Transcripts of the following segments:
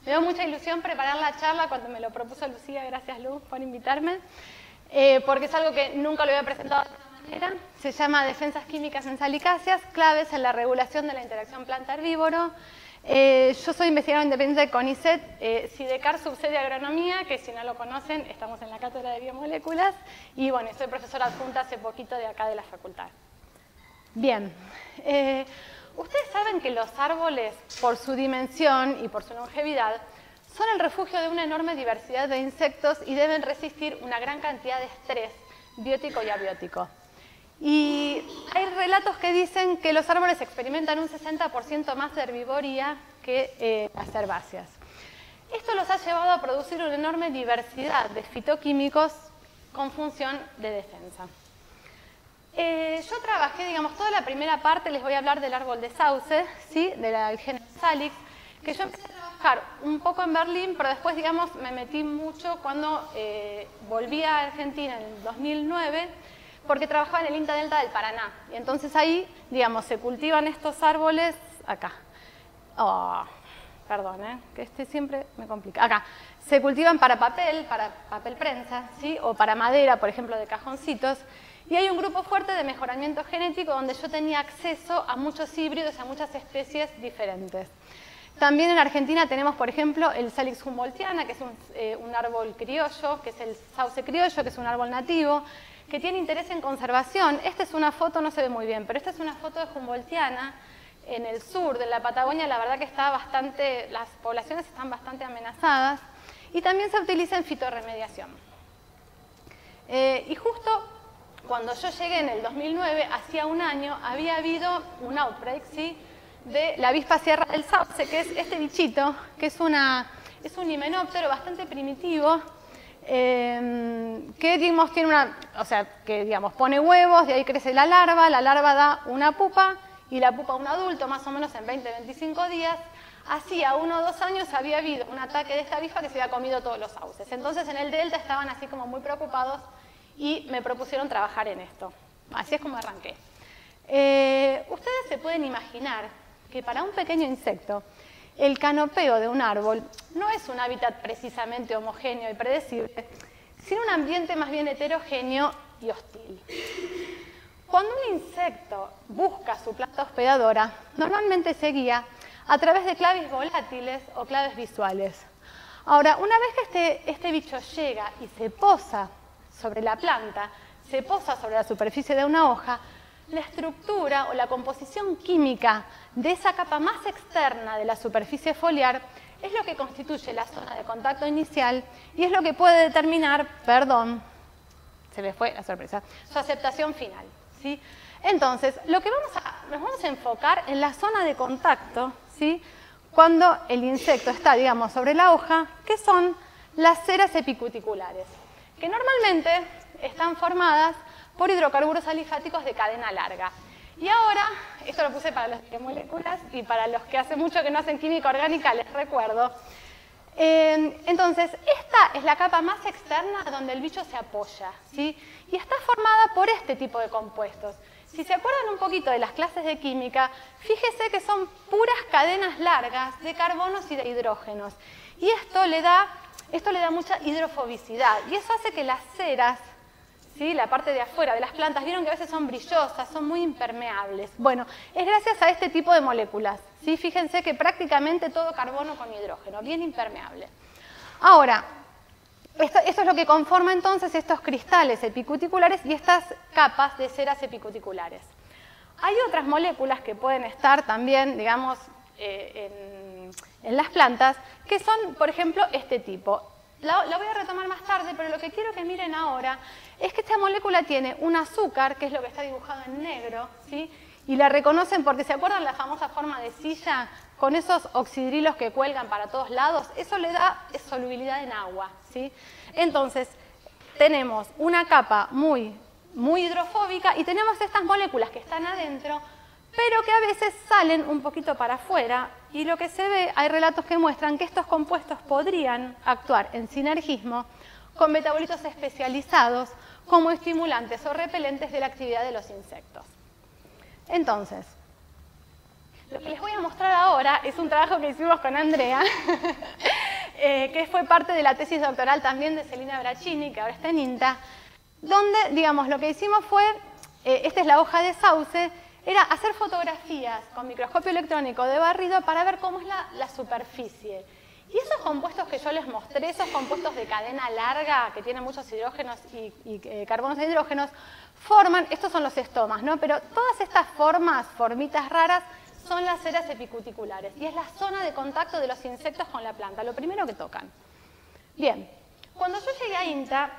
Me dio mucha ilusión preparar la charla cuando me lo propuso Lucía, gracias Luz por invitarme, porque es algo que nunca lo había presentado de esta manera. Se llama Defensas químicas en salicáceas, claves en la regulación de la interacción planta-herbívoro. Yo soy investigadora independiente de CONICET, SIDECAR, subsede de agronomía, que si no lo conocen, estamos en la cátedra de biomoléculas, y bueno, soy profesora adjunta hace poquito de acá de la facultad. Bien, ustedes saben que los árboles, por su dimensión y por su longevidad, son el refugio de una enorme diversidad de insectos y deben resistir una gran cantidad de estrés biótico y abiótico. Y hay relatos que dicen que los árboles experimentan un 60% más de herbivoría que las herbáceas. Esto los ha llevado a producir una enorme diversidad de fitoquímicos con función de defensa. Yo trabajé, digamos, toda la primera parte, les voy a hablar del árbol de sauce, ¿sí? Del género Salix, que yo empecé a trabajar un poco en Berlín, pero después, digamos, me metí mucho cuando volví a Argentina en el 2009, porque trabajaba en el INTA Delta del Paraná. Y entonces ahí, digamos, se cultivan estos árboles acá. Oh, perdón, que este siempre me complica. Acá. Se cultivan para papel prensa, ¿sí? O para madera, por ejemplo, de cajoncitos. Y hay un grupo fuerte de mejoramiento genético donde yo tenía acceso a muchos híbridos, a muchas especies diferentes. También en Argentina tenemos, por ejemplo, el Salix humboldtiana, que es un árbol criollo, que es el sauce criollo, que es un árbol nativo, que tiene interés en conservación. Esta es una foto, no se ve muy bien, pero esta es una foto de humboldtiana en el sur de la Patagonia. La verdad que está bastante, las poblaciones están bastante amenazadas. Y también se utiliza en fitorremediación. Y justo cuando yo llegué en el 2009, hacía un año, había habido un outbreak, ¿sí? De la avispa sierra del sauce, que es este bichito, que es un himenóptero bastante primitivo, que digamos, tiene pone huevos, de ahí crece la larva da una pupa, y la pupa un adulto, más o menos en 20-25 días. Hacía 1 o 2 años había habido un ataque de esta avispa que se había comido todos los sauces. Entonces en el delta estaban así como muy preocupados y me propusieron trabajar en esto. Así es como arranqué. Ustedes se pueden imaginar que para un pequeño insecto el canopeo de un árbol no es un hábitat precisamente homogéneo y predecible, sino un ambiente más bien heterogéneo y hostil. Cuando un insecto busca su planta hospedadora, normalmente se guía a través de claves volátiles o claves visuales. Ahora, una vez que este bicho llega y se posa sobre la planta, se posa sobre la superficie de una hoja, la estructura o la composición química de esa capa más externa de la superficie foliar es lo que constituye la zona de contacto inicial y es lo que puede determinar, perdón, se me fue la sorpresa, su aceptación final, ¿sí? Entonces, nos vamos a enfocar en la zona de contacto, ¿sí? Cuando el insecto está, digamos, sobre la hoja, que son las ceras epicuticulares, que normalmente están formadas por hidrocarburos alifáticos de cadena larga. Y ahora, esto lo puse para los de moléculas y para los que hace mucho que no hacen química orgánica, les recuerdo. Entonces, esta es la capa más externa donde el bicho se apoya, ¿sí? Y está formada por este tipo de compuestos. Si se acuerdan un poquito de las clases de química, fíjese que son puras cadenas largas de carbonos y de hidrógenos. Y esto le da mucha hidrofobicidad. Y eso hace que las ceras, ¿sí? La parte de afuera de las plantas, vieron que a veces son brillosas, son muy impermeables. Bueno, es gracias a este tipo de moléculas, ¿sí? Fíjense que prácticamente todo carbono con hidrógeno, bien impermeable. Ahora, esto es lo que conforma entonces estos cristales epicuticulares y estas capas de ceras epicuticulares. Hay otras moléculas que pueden estar también, digamos, en las plantas, que son, por ejemplo, este tipo. La voy a retomar más tarde, pero lo que quiero que miren ahora es que esta molécula tiene un azúcar, que es lo que está dibujado en negro, ¿sí? Y la reconocen porque, ¿se acuerdan la famosa forma de silla? Con esos oxidrilos que cuelgan para todos lados, eso le da solubilidad en agua, ¿sí? Entonces, tenemos una capa muy hidrofóbica y tenemos estas moléculas que están adentro, pero que a veces salen un poquito para afuera, y lo que se ve, hay relatos que muestran que estos compuestos podrían actuar en sinergismo con metabolitos especializados como estimulantes o repelentes de la actividad de los insectos. Entonces, lo que les voy a mostrar ahora es un trabajo que hicimos con Andrea, que fue parte de la tesis doctoral también de Celina Braccini, que ahora está en INTA, donde, digamos, lo que hicimos fue, esta es la hoja de sauce, era hacer fotografías con microscopio electrónico de barrido para ver cómo es la superficie. Y esos compuestos que yo les mostré, esos compuestos de cadena larga, que tienen muchos hidrógenos y carbonos e hidrógenos, forman, estos son los estomas, ¿no? Pero todas estas formitas raras, son las eras epicuticulares. Y es la zona de contacto de los insectos con la planta, lo primero que tocan. Bien, cuando yo llegué a INTA,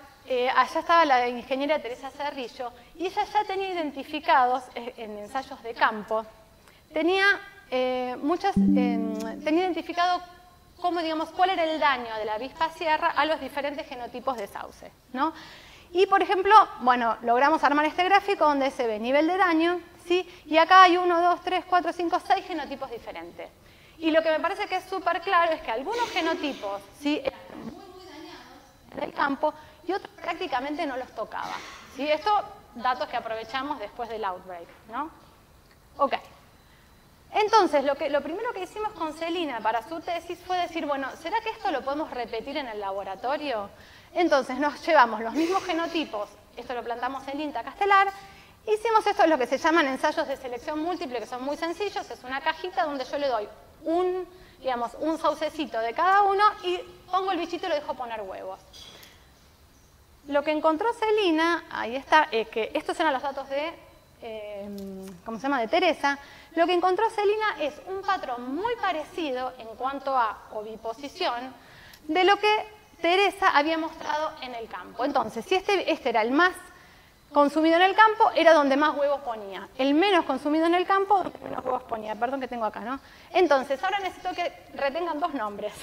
allá estaba la ingeniera Teresa Cerrillo, y ella ya tenía identificados en ensayos de campo, tenía identificado cómo, digamos, cuál era el daño de la avispa sierra a los diferentes genotipos de sauce, ¿no? Y, por ejemplo, bueno, logramos armar este gráfico donde se ve nivel de daño, ¿sí? Y acá hay 1, 2, 3, 4, 5, 6 genotipos diferentes. Y lo que me parece que es súper claro es que algunos genotipos, ¿sí?, eran muy dañados en el campo y otros prácticamente no los tocaba, ¿sí? Esto, datos que aprovechamos después del outbreak, ¿no? Ok. Entonces, lo primero que hicimos con Celina para su tesis fue decir, bueno, ¿será que esto lo podemos repetir en el laboratorio? Entonces, nos llevamos los mismos genotipos, esto lo plantamos en INTA Castelar, hicimos esto, es lo que se llaman ensayos de selección múltiple, que son muy sencillos, es una cajita donde yo le doy un saucecito de cada uno y pongo el bichito y lo dejo poner huevos. Lo que encontró Celina, ahí está, es que estos eran los datos de, ¿cómo se llama?, de Teresa. Lo que encontró Celina es un patrón muy parecido en cuanto a oviposición de lo que Teresa había mostrado en el campo. Entonces, si este era el más consumido en el campo, era donde más huevos ponía. El menos consumido en el campo, donde menos huevos ponía. Perdón que tengo acá, ¿no? Entonces, ahora necesito que retengan dos nombres.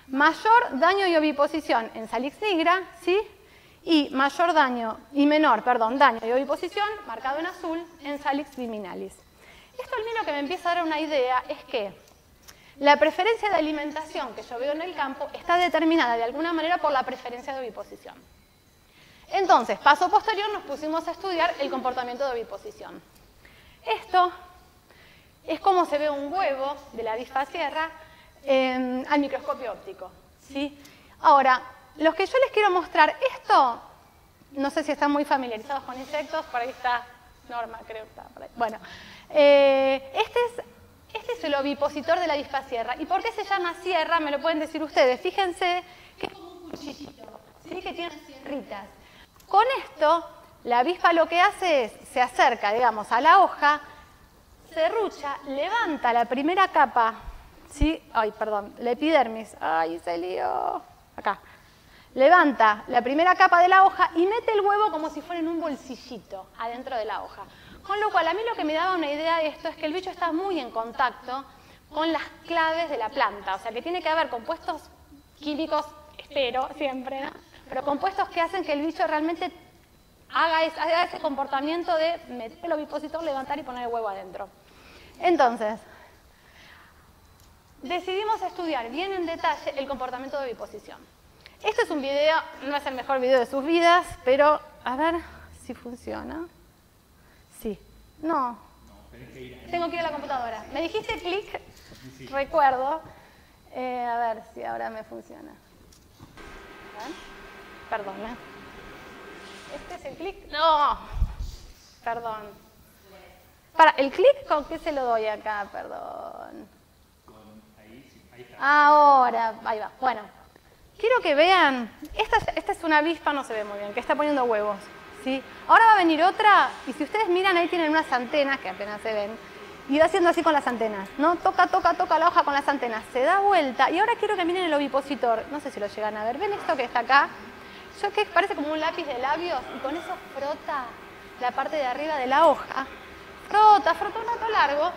Mayor daño y oviposición en Salix nigra, ¿sí? Y mayor daño, y menor, perdón, daño y oviposición, marcado en azul, en Salix viminalis. Esto al menos que me empieza a dar una idea es que la preferencia de alimentación que yo veo en el campo está determinada de alguna manera por la preferencia de oviposición. Entonces, paso posterior, nos pusimos a estudiar el comportamiento de oviposición. Esto es cómo se ve un huevo de la avispa sierra al microscopio óptico, ¿sí? Ahora, los que yo les quiero mostrar, esto, no sé si están muy familiarizados con insectos, por ahí está Norma, creo que está por ahí. Bueno, este es el ovipositor de la avispa sierra. ¿Y por qué se llama sierra? Me lo pueden decir ustedes. Fíjense que es como un cuchillito, ¿sí?, que tiene sierritas. Con esto, la avispa lo que hace es, se acerca, digamos, a la hoja, serrucha, levanta la primera capa, ¿sí? Ay, perdón, la epidermis. Ay, se lió. Acá. Levanta la primera capa de la hoja y mete el huevo como si fuera en un bolsillito adentro de la hoja. Con lo cual, a mí lo que me daba una idea de esto es que el bicho está muy en contacto con las claves de la planta. O sea, que tiene que haber compuestos químicos, espero, siempre, ¿no?, pero compuestos que hacen que el bicho realmente haga ese comportamiento de meter el ovipositor, levantar y poner el huevo adentro. Entonces, decidimos estudiar bien en detalle el comportamiento de oviposición. Este es un video, no es el mejor video de sus vidas, pero a ver si funciona. Sí. No. Tengo que ir a la computadora. Me dijiste clic, sí. Recuerdo. A ver si ahora me funciona. Perdón, ¿eh? ¿Este es el clic? No. Perdón. Para, ¿el clic con qué se lo doy acá? Perdón. Ahí está. Ahora, ahí va. Bueno. Quiero que vean, esta es una avispa, no se ve muy bien, que está poniendo huevos, ¿sí? Ahora va a venir otra, y si ustedes miran, ahí tienen unas antenas, que apenas se ven, y va haciendo así con las antenas, ¿no? Toca la hoja con las antenas, se da vuelta, y ahora quiero que miren el ovipositor, no sé si lo llegan a ver, ¿ven esto que está acá? Que parece como un lápiz de labios, y con eso frota la parte de arriba de la hoja, frota un rato largo,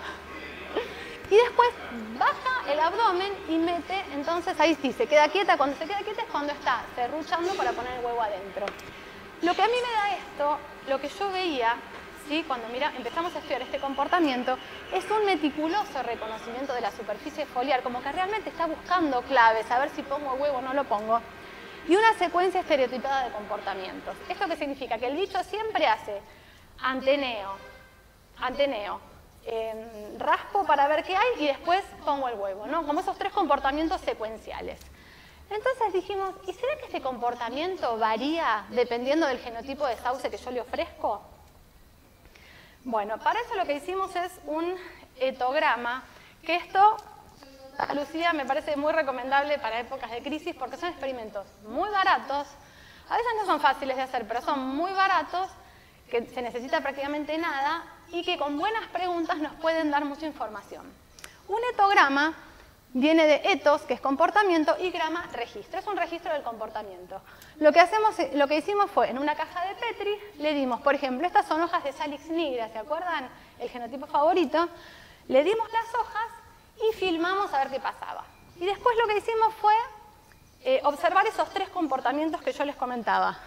y después baja el abdomen y mete, entonces ahí sí, se queda quieta. Cuando se queda quieta es cuando está serruchando para poner el huevo adentro. Lo que a mí me da esto, lo que yo veía, ¿sí?, cuando empezamos a estudiar este comportamiento, es un meticuloso reconocimiento de la superficie foliar, como que realmente está buscando claves, a ver si pongo el huevo o no lo pongo, y una secuencia estereotipada de comportamientos. ¿Esto qué significa? Que el bicho siempre hace anteneo, raspo para ver qué hay y después pongo el huevo, ¿no? Como esos tres comportamientos secuenciales. Entonces dijimos, ¿y será que este comportamiento varía dependiendo del genotipo de sauce que yo le ofrezco? Bueno, para eso lo que hicimos es un etograma, que esto, a Lucía, me parece muy recomendable para épocas de crisis porque son experimentos muy baratos, a veces no son fáciles de hacer, pero son muy baratos, que se necesita prácticamente nada y que con buenas preguntas nos pueden dar mucha información. Un etograma viene de etos, que es comportamiento, y grama, registro. Es un registro del comportamiento. Lo que hicimos fue, en una caja de Petri, le dimos, por ejemplo, estas son hojas de Salix nigra, ¿se acuerdan? El genotipo favorito. Le dimos las hojas y filmamos a ver qué pasaba. Y después lo que hicimos fue observar esos tres comportamientos que yo les comentaba.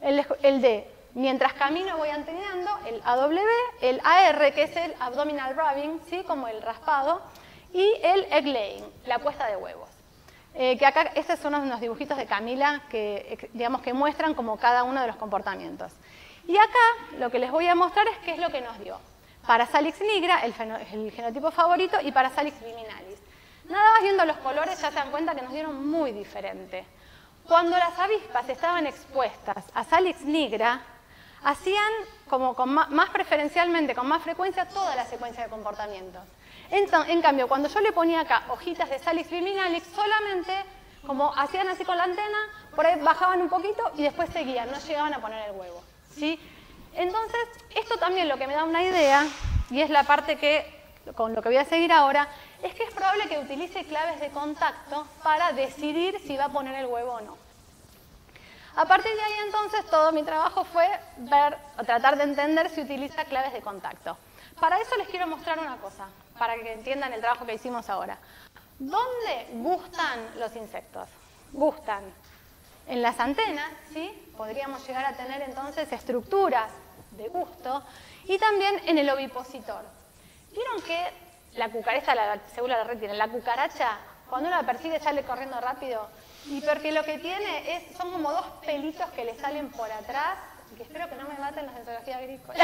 El de mientras camino voy entrenando, el AW, el AR, que es el abdominal rubbing, ¿sí? Como el raspado, y el egg laying, la puesta de huevos. Que acá, estos son unos dibujitos de Camila que, digamos, que muestran como cada uno de los comportamientos. Y acá lo que les voy a mostrar es qué es lo que nos dio. Para Salix nigra, el genotipo favorito, y para Salix viminalis. Nada más viendo los colores ya se dan cuenta que nos dieron muy diferente. Cuando las avispas estaban expuestas a Salix nigra, hacían como más preferencialmente, con más frecuencia, toda la secuencia de comportamientos. En cambio, cuando yo le ponía acá hojitas de Salix viminalis, solamente como hacían así con la antena, por ahí bajaban un poquito y después seguían, no llegaban a poner el huevo, ¿sí? Entonces, esto también lo que me da una idea, y es la parte que, con lo que voy a seguir ahora, es que es probable que utilice claves de contacto para decidir si va a poner el huevo o no. A partir de ahí, entonces, todo mi trabajo fue tratar de entender si utiliza claves de contacto. Para eso les quiero mostrar una cosa, para que entiendan el trabajo que hicimos ahora. ¿Dónde gustan los insectos? Gustan en las antenas, ¿sí? Podríamos llegar a tener entonces estructuras de gusto, y también en el ovipositor. ¿Vieron que la cucaracha, la célula de retina, la cucaracha, cuando uno la persigue sale corriendo rápido? Y porque lo que tiene son como dos pelitos que le salen por atrás, que espero que no me maten los de zoología agrícola.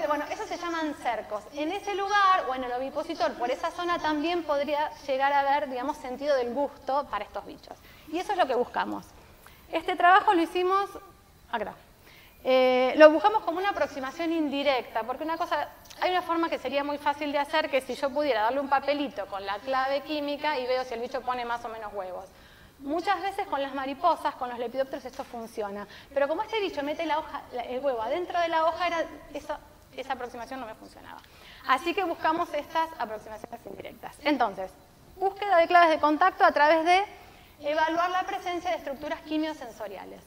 Bueno, esos se llaman cercos. En ese lugar, o en el ovipositor, por esa zona también podría llegar a haber, digamos, sentido del gusto para estos bichos. Y eso es lo que buscamos. Este trabajo lo hicimos acá. Lo buscamos como una aproximación indirecta, porque hay una forma que sería muy fácil de hacer, que si yo pudiera darle un papelito con la clave química y veo si el bicho pone más o menos huevos. Muchas veces con las mariposas, con los lepidópteros, esto funciona. Pero como este bicho mete el huevo adentro de la hoja, esa aproximación no me funcionaba. Así que buscamos estas aproximaciones indirectas. Entonces, búsqueda de claves de contacto a través de evaluar la presencia de estructuras quimiosensoriales.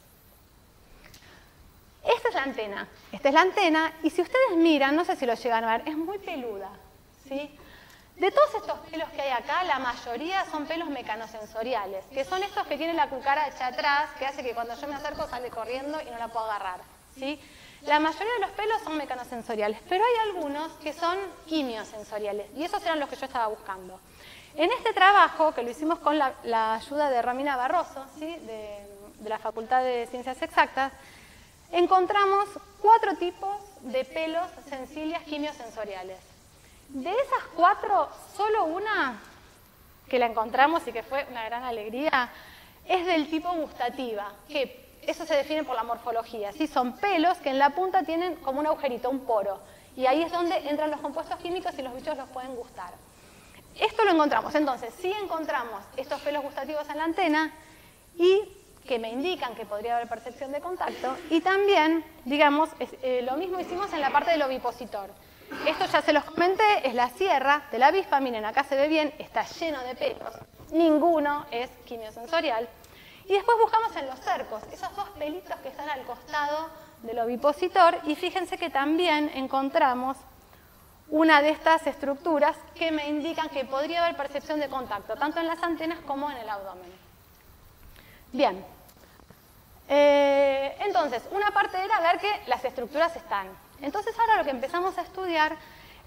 Esta es la antena. Esta es la antena, y si ustedes miran, no sé si lo llegan a ver, es muy peluda, ¿sí? De todos estos pelos que hay acá, la mayoría son pelos mecanosensoriales, que son estos que tiene la cucaracha atrás, que hace que cuando yo me acerco sale corriendo y no la puedo agarrar, ¿sí? La mayoría de los pelos son mecanosensoriales, pero hay algunos que son quimiosensoriales, y esos eran los que yo estaba buscando. En este trabajo, que lo hicimos con la ayuda de Romina Barroso, ¿sí? de la Facultad de Ciencias Exactas, encontramos 4 tipos de pelos sensilias quimiosensoriales. De esas 4, solo una que la encontramos y que fue una gran alegría es del tipo gustativa, que eso se define por la morfología, ¿sí? Son pelos que en la punta tienen como un agujerito, un poro, y ahí es donde entran los compuestos químicos y los bichos los pueden gustar. Esto lo encontramos, entonces sí encontramos estos pelos gustativos en la antena y que me indican que podría haber percepción de contacto, y también, digamos, lo mismo hicimos en la parte del ovipositor. Esto ya se los comenté, es la sierra de la avispa, miren, acá se ve bien, está lleno de pelos, ninguno es quimiosensorial. Y después buscamos en los cercos, esos 2 pelitos que están al costado del ovipositor, y fíjense que también encontramos una de estas estructuras que me indican que podría haber percepción de contacto, tanto en las antenas como en el abdomen. Bien, entonces, una parte era ver que las estructuras están. Entonces ahora lo que empezamos a estudiar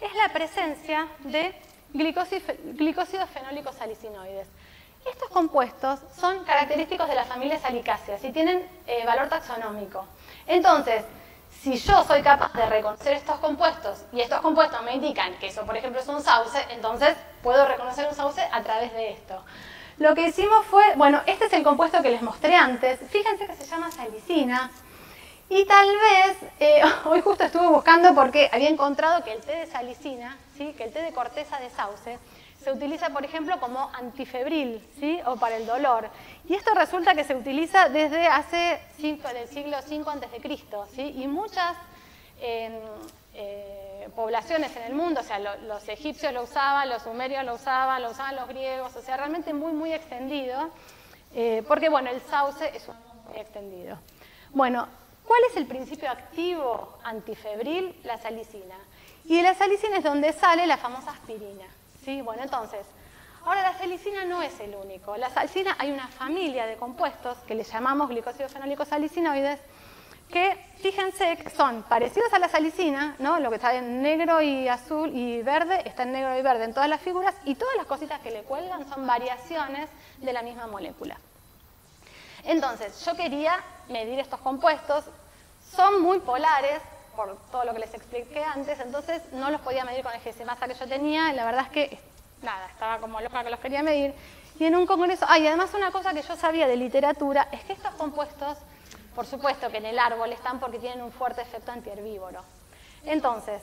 es la presencia de glicósidos fenólicos salicinoides. Estos compuestos son característicos de las familias salicáceas y tienen valor taxonómico. Entonces, si yo soy capaz de reconocer estos compuestos y estos compuestos me indican que eso, por ejemplo, es un sauce, entonces puedo reconocer un sauce a través de esto. lo que hicimos fue, bueno, este es el compuesto que les mostré antes. Fíjense que se llama salicina. Y tal vez, hoy justo estuve buscando porque había encontrado que el té de salicina, ¿sí? Que el té de corteza de sauce, se utiliza, por ejemplo, como antifebril, ¿sí? O para el dolor. Y esto resulta que se utiliza desde hace del siglo V a.C., ¿sí? Y muchas poblaciones en el mundo, o sea, los egipcios lo usaban, los sumerios lo usaban los griegos, o sea, realmente muy, muy extendido, porque, bueno, el sauce es un muy extendido. Bueno, ¿cuál es el principio activo antifebril? La salicina. Y de la salicina es donde sale la famosa aspirina, ¿sí? Bueno, entonces, ahora la salicina no es el único. La salicina, hay una familia de compuestos que le llamamos glicósidos fenólicos salicinoides, que fíjense que son parecidos a la salicina, ¿no? Lo que está en negro y azul y verde, está en negro y verde en todas las figuras, y todas las cositas que le cuelgan son variaciones de la misma molécula. Entonces, yo quería medir estos compuestos, son muy polares, por todo lo que les expliqué antes, entonces no los podía medir con el GC masa que yo tenía, y la verdad es que, nada, estaba como loca que los quería medir. Y en un congreso, y además una cosa que yo sabía de literatura, es que estos compuestos, por supuesto que en el árbol están porque tienen un fuerte efecto antiherbívoro. Entonces,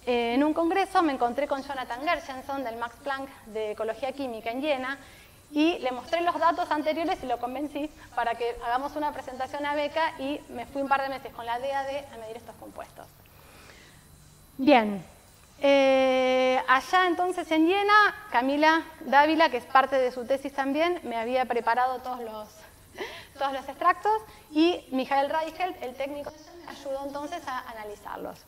en un congreso me encontré con Jonathan Gershenson del Max Planck de Ecología Química en Viena, y le mostré los datos anteriores y lo convencí para que hagamos una presentación a Beca, y me fui un par de meses con la DAD a medir estos compuestos. Bien, allá entonces en Viena, Camila Dávila, que es parte de su tesis también, me había preparado todos los extractos, y Michael Reichelt, el técnico, me ayudó entonces a analizarlos.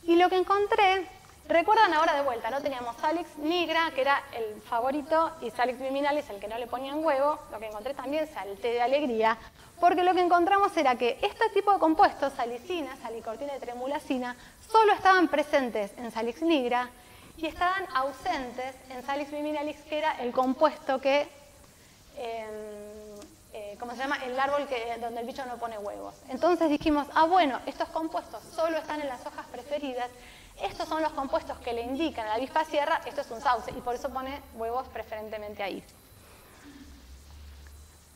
Y lo que encontré, recuerdan ahora de vuelta, ¿no? Teníamos Salix nigra, que era el favorito, y Salix viminalis, el que no le ponían huevo. Lo que encontré también, salté de alegría, porque lo que encontramos era que este tipo de compuestos, salicina, salicortina y tremulacina, solo estaban presentes en Salix nigra y estaban ausentes en Salix viminalis, que era el compuesto que, ¿cómo se llama? El árbol donde el bicho no pone huevos. Entonces dijimos, bueno, estos compuestos solo están en las hojas preferidas. Estos son los compuestos que le indican a la avispa sierra, esto es un sauce, y por eso pone huevos preferentemente ahí.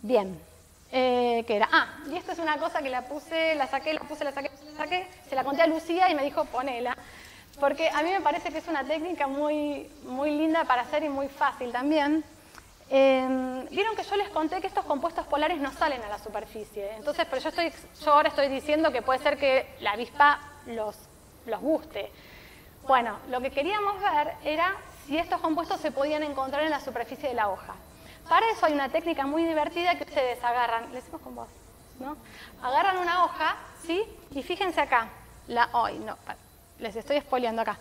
Bien, ¿qué era? Y esto es una cosa que la puse, la saqué, se la conté a Lucía y me dijo, ponela, porque a mí me parece que es una técnica muy, muy linda para hacer y muy fácil también. Vieron que yo les conté que estos compuestos polares no salen a la superficie, entonces, pero yo ahora estoy diciendo que puede ser que la avispa los guste. Bueno, lo que queríamos ver era si estos compuestos se podían encontrar en la superficie de la hoja. Para eso hay una técnica muy divertida que ustedes agarran, le decimos con vos, ¿no? Agarran una hoja, ¿sí? Y fíjense acá, les estoy spoileando acá.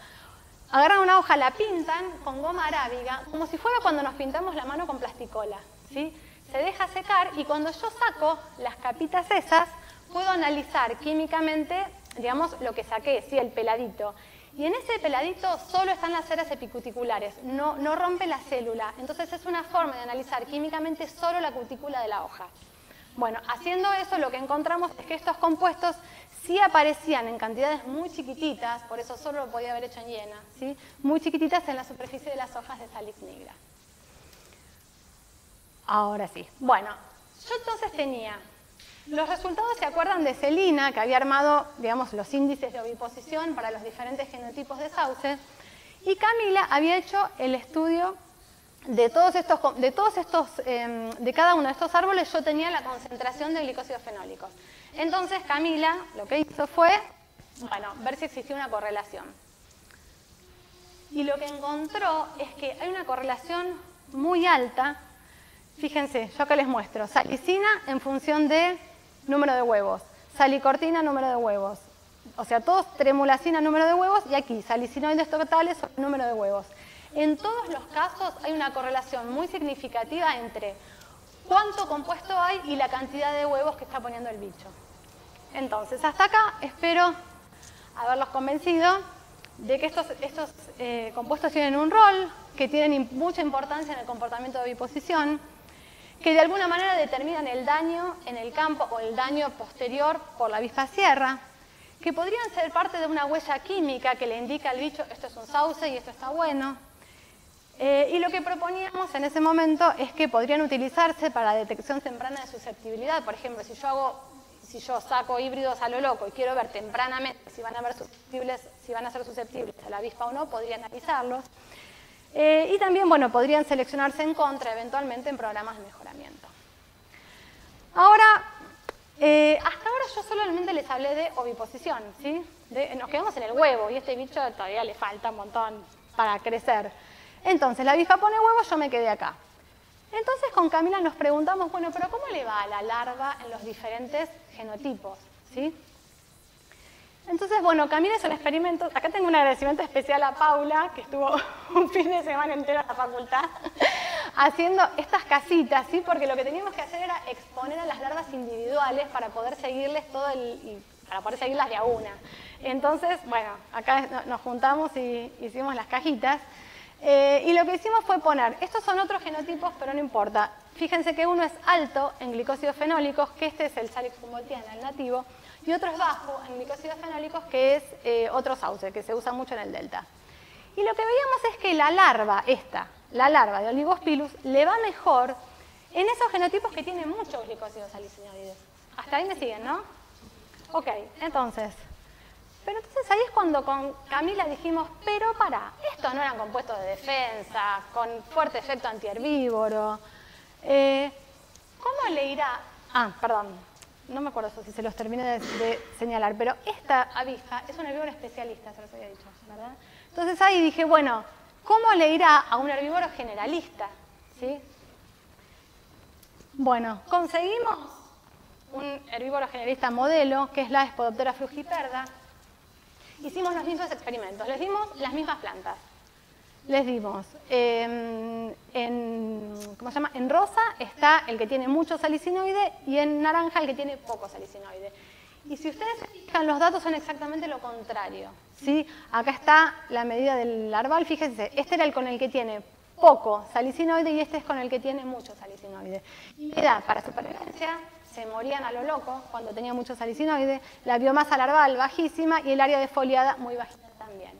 Agarran una hoja, la pintan con goma arábiga, como si fuera cuando nos pintamos la mano con plasticola, ¿sí? Se deja secar y cuando yo saco las capitas esas, puedo analizar químicamente, digamos, lo que saqué, ¿sí? El peladito. Y en ese peladito solo están las ceras epicuticulares, no rompe la célula. Entonces es una forma de analizar químicamente solo la cutícula de la hoja. Bueno, haciendo eso lo que encontramos es que estos compuestos sí aparecían en cantidades muy chiquititas, por eso solo lo podía haber hecho en Viena, ¿sí? Muy chiquititas en la superficie de las hojas de Salix nigra. Ahora sí. Bueno, yo entonces tenía los resultados, ¿se acuerdan de Celina, que había armado, digamos, los índices de oviposición para los diferentes genotipos de sauce? Y Camila había hecho el estudio de cada uno de estos árboles. Yo tenía la concentración de glicósidos fenólicos. Entonces Camila lo que hizo fue, bueno, ver si existía una correlación. Y lo que encontró es que hay una correlación muy alta. Fíjense, yo acá les muestro. Salicina en función de número de huevos, salicortina, número de huevos. O sea, todos tremulacina, número de huevos, y aquí salicinoides totales, número de huevos. En todos los casos hay una correlación muy significativa entre cuánto compuesto hay y la cantidad de huevos que está poniendo el bicho. Entonces, hasta acá espero haberlos convencido de que estos compuestos tienen un rol, que tienen mucha importancia en el comportamiento de oviposición, que de alguna manera determinan el daño en el campo o el daño posterior por la avispa sierra, que podrían ser parte de una huella química que le indica al bicho esto es un sauce y esto está bueno, Y lo que proponíamos en ese momento es que podrían utilizarse para detección temprana de susceptibilidad. Por ejemplo, si yo saco híbridos a lo loco y quiero ver tempranamente si van a ser susceptibles a la avispa o no, podrían avisarlos. Y también, bueno, podrían seleccionarse en contra eventualmente en programas de mejoramiento. Ahora, hasta ahora yo solamente les hablé de oviposición, ¿sí? Nos quedamos en el huevo y este bicho todavía le falta un montón para crecer. Entonces, la avispa pone huevos, yo me quedé acá. Entonces, con Camila nos preguntamos, bueno, pero ¿cómo le va a la larva en los diferentes genotipos? ¿Sí? Entonces, bueno, Camila hizo un experimento. Acá tengo un agradecimiento especial a Paula, que estuvo un fin de semana entero en la facultad, haciendo estas casitas, ¿sí? Porque lo que teníamos que hacer era exponer a las larvas individuales para poder seguirles para poder seguirlas de a una. Entonces, bueno, acá nos juntamos y hicimos las cajitas. Y lo que hicimos fue poner, estos son otros genotipos, pero no importa. Fíjense que uno es alto en glicósidos fenólicos, que este es el Salix humboldtiana, el nativo, y otro es bajo en glicósidos fenólicos, que es otro sauce, que se usa mucho en el delta. Y lo que veíamos es que la larva de Oligospilus, le va mejor en esos genotipos que tienen muchos glicósidos salicinoides. Hasta ahí me siguen, ¿no? Ok, entonces... Pero entonces ahí es cuando con Camila dijimos, pero pará, estos no eran compuestos de defensa, con fuerte efecto antiherbívoro. ¿Cómo le irá? Perdón, no me acuerdo si se los terminé de señalar, pero esta avispa es un herbívoro especialista, se los había dicho, ¿verdad? Entonces ahí dije, bueno, ¿cómo le irá a un herbívoro generalista? ¿Sí? Bueno, conseguimos un herbívoro generalista modelo, que es la Spodoptera frugiperda. Hicimos los mismos experimentos, les dimos las mismas plantas. Les dimos, ¿cómo se llama? En rosa está el que tiene mucho salicinoide y en naranja el que tiene poco salicinoide. Y si ustedes se fijan, los datos son exactamente lo contrario, ¿sí? Acá está la medida del larval, fíjense, este era el con el que tiene poco salicinoide y este es con el que tiene mucho salicinoide. Y mira, para supervivencia se morían a lo loco cuando tenía mucho salicinoide, la biomasa larval bajísima y el área de foliada muy bajita también.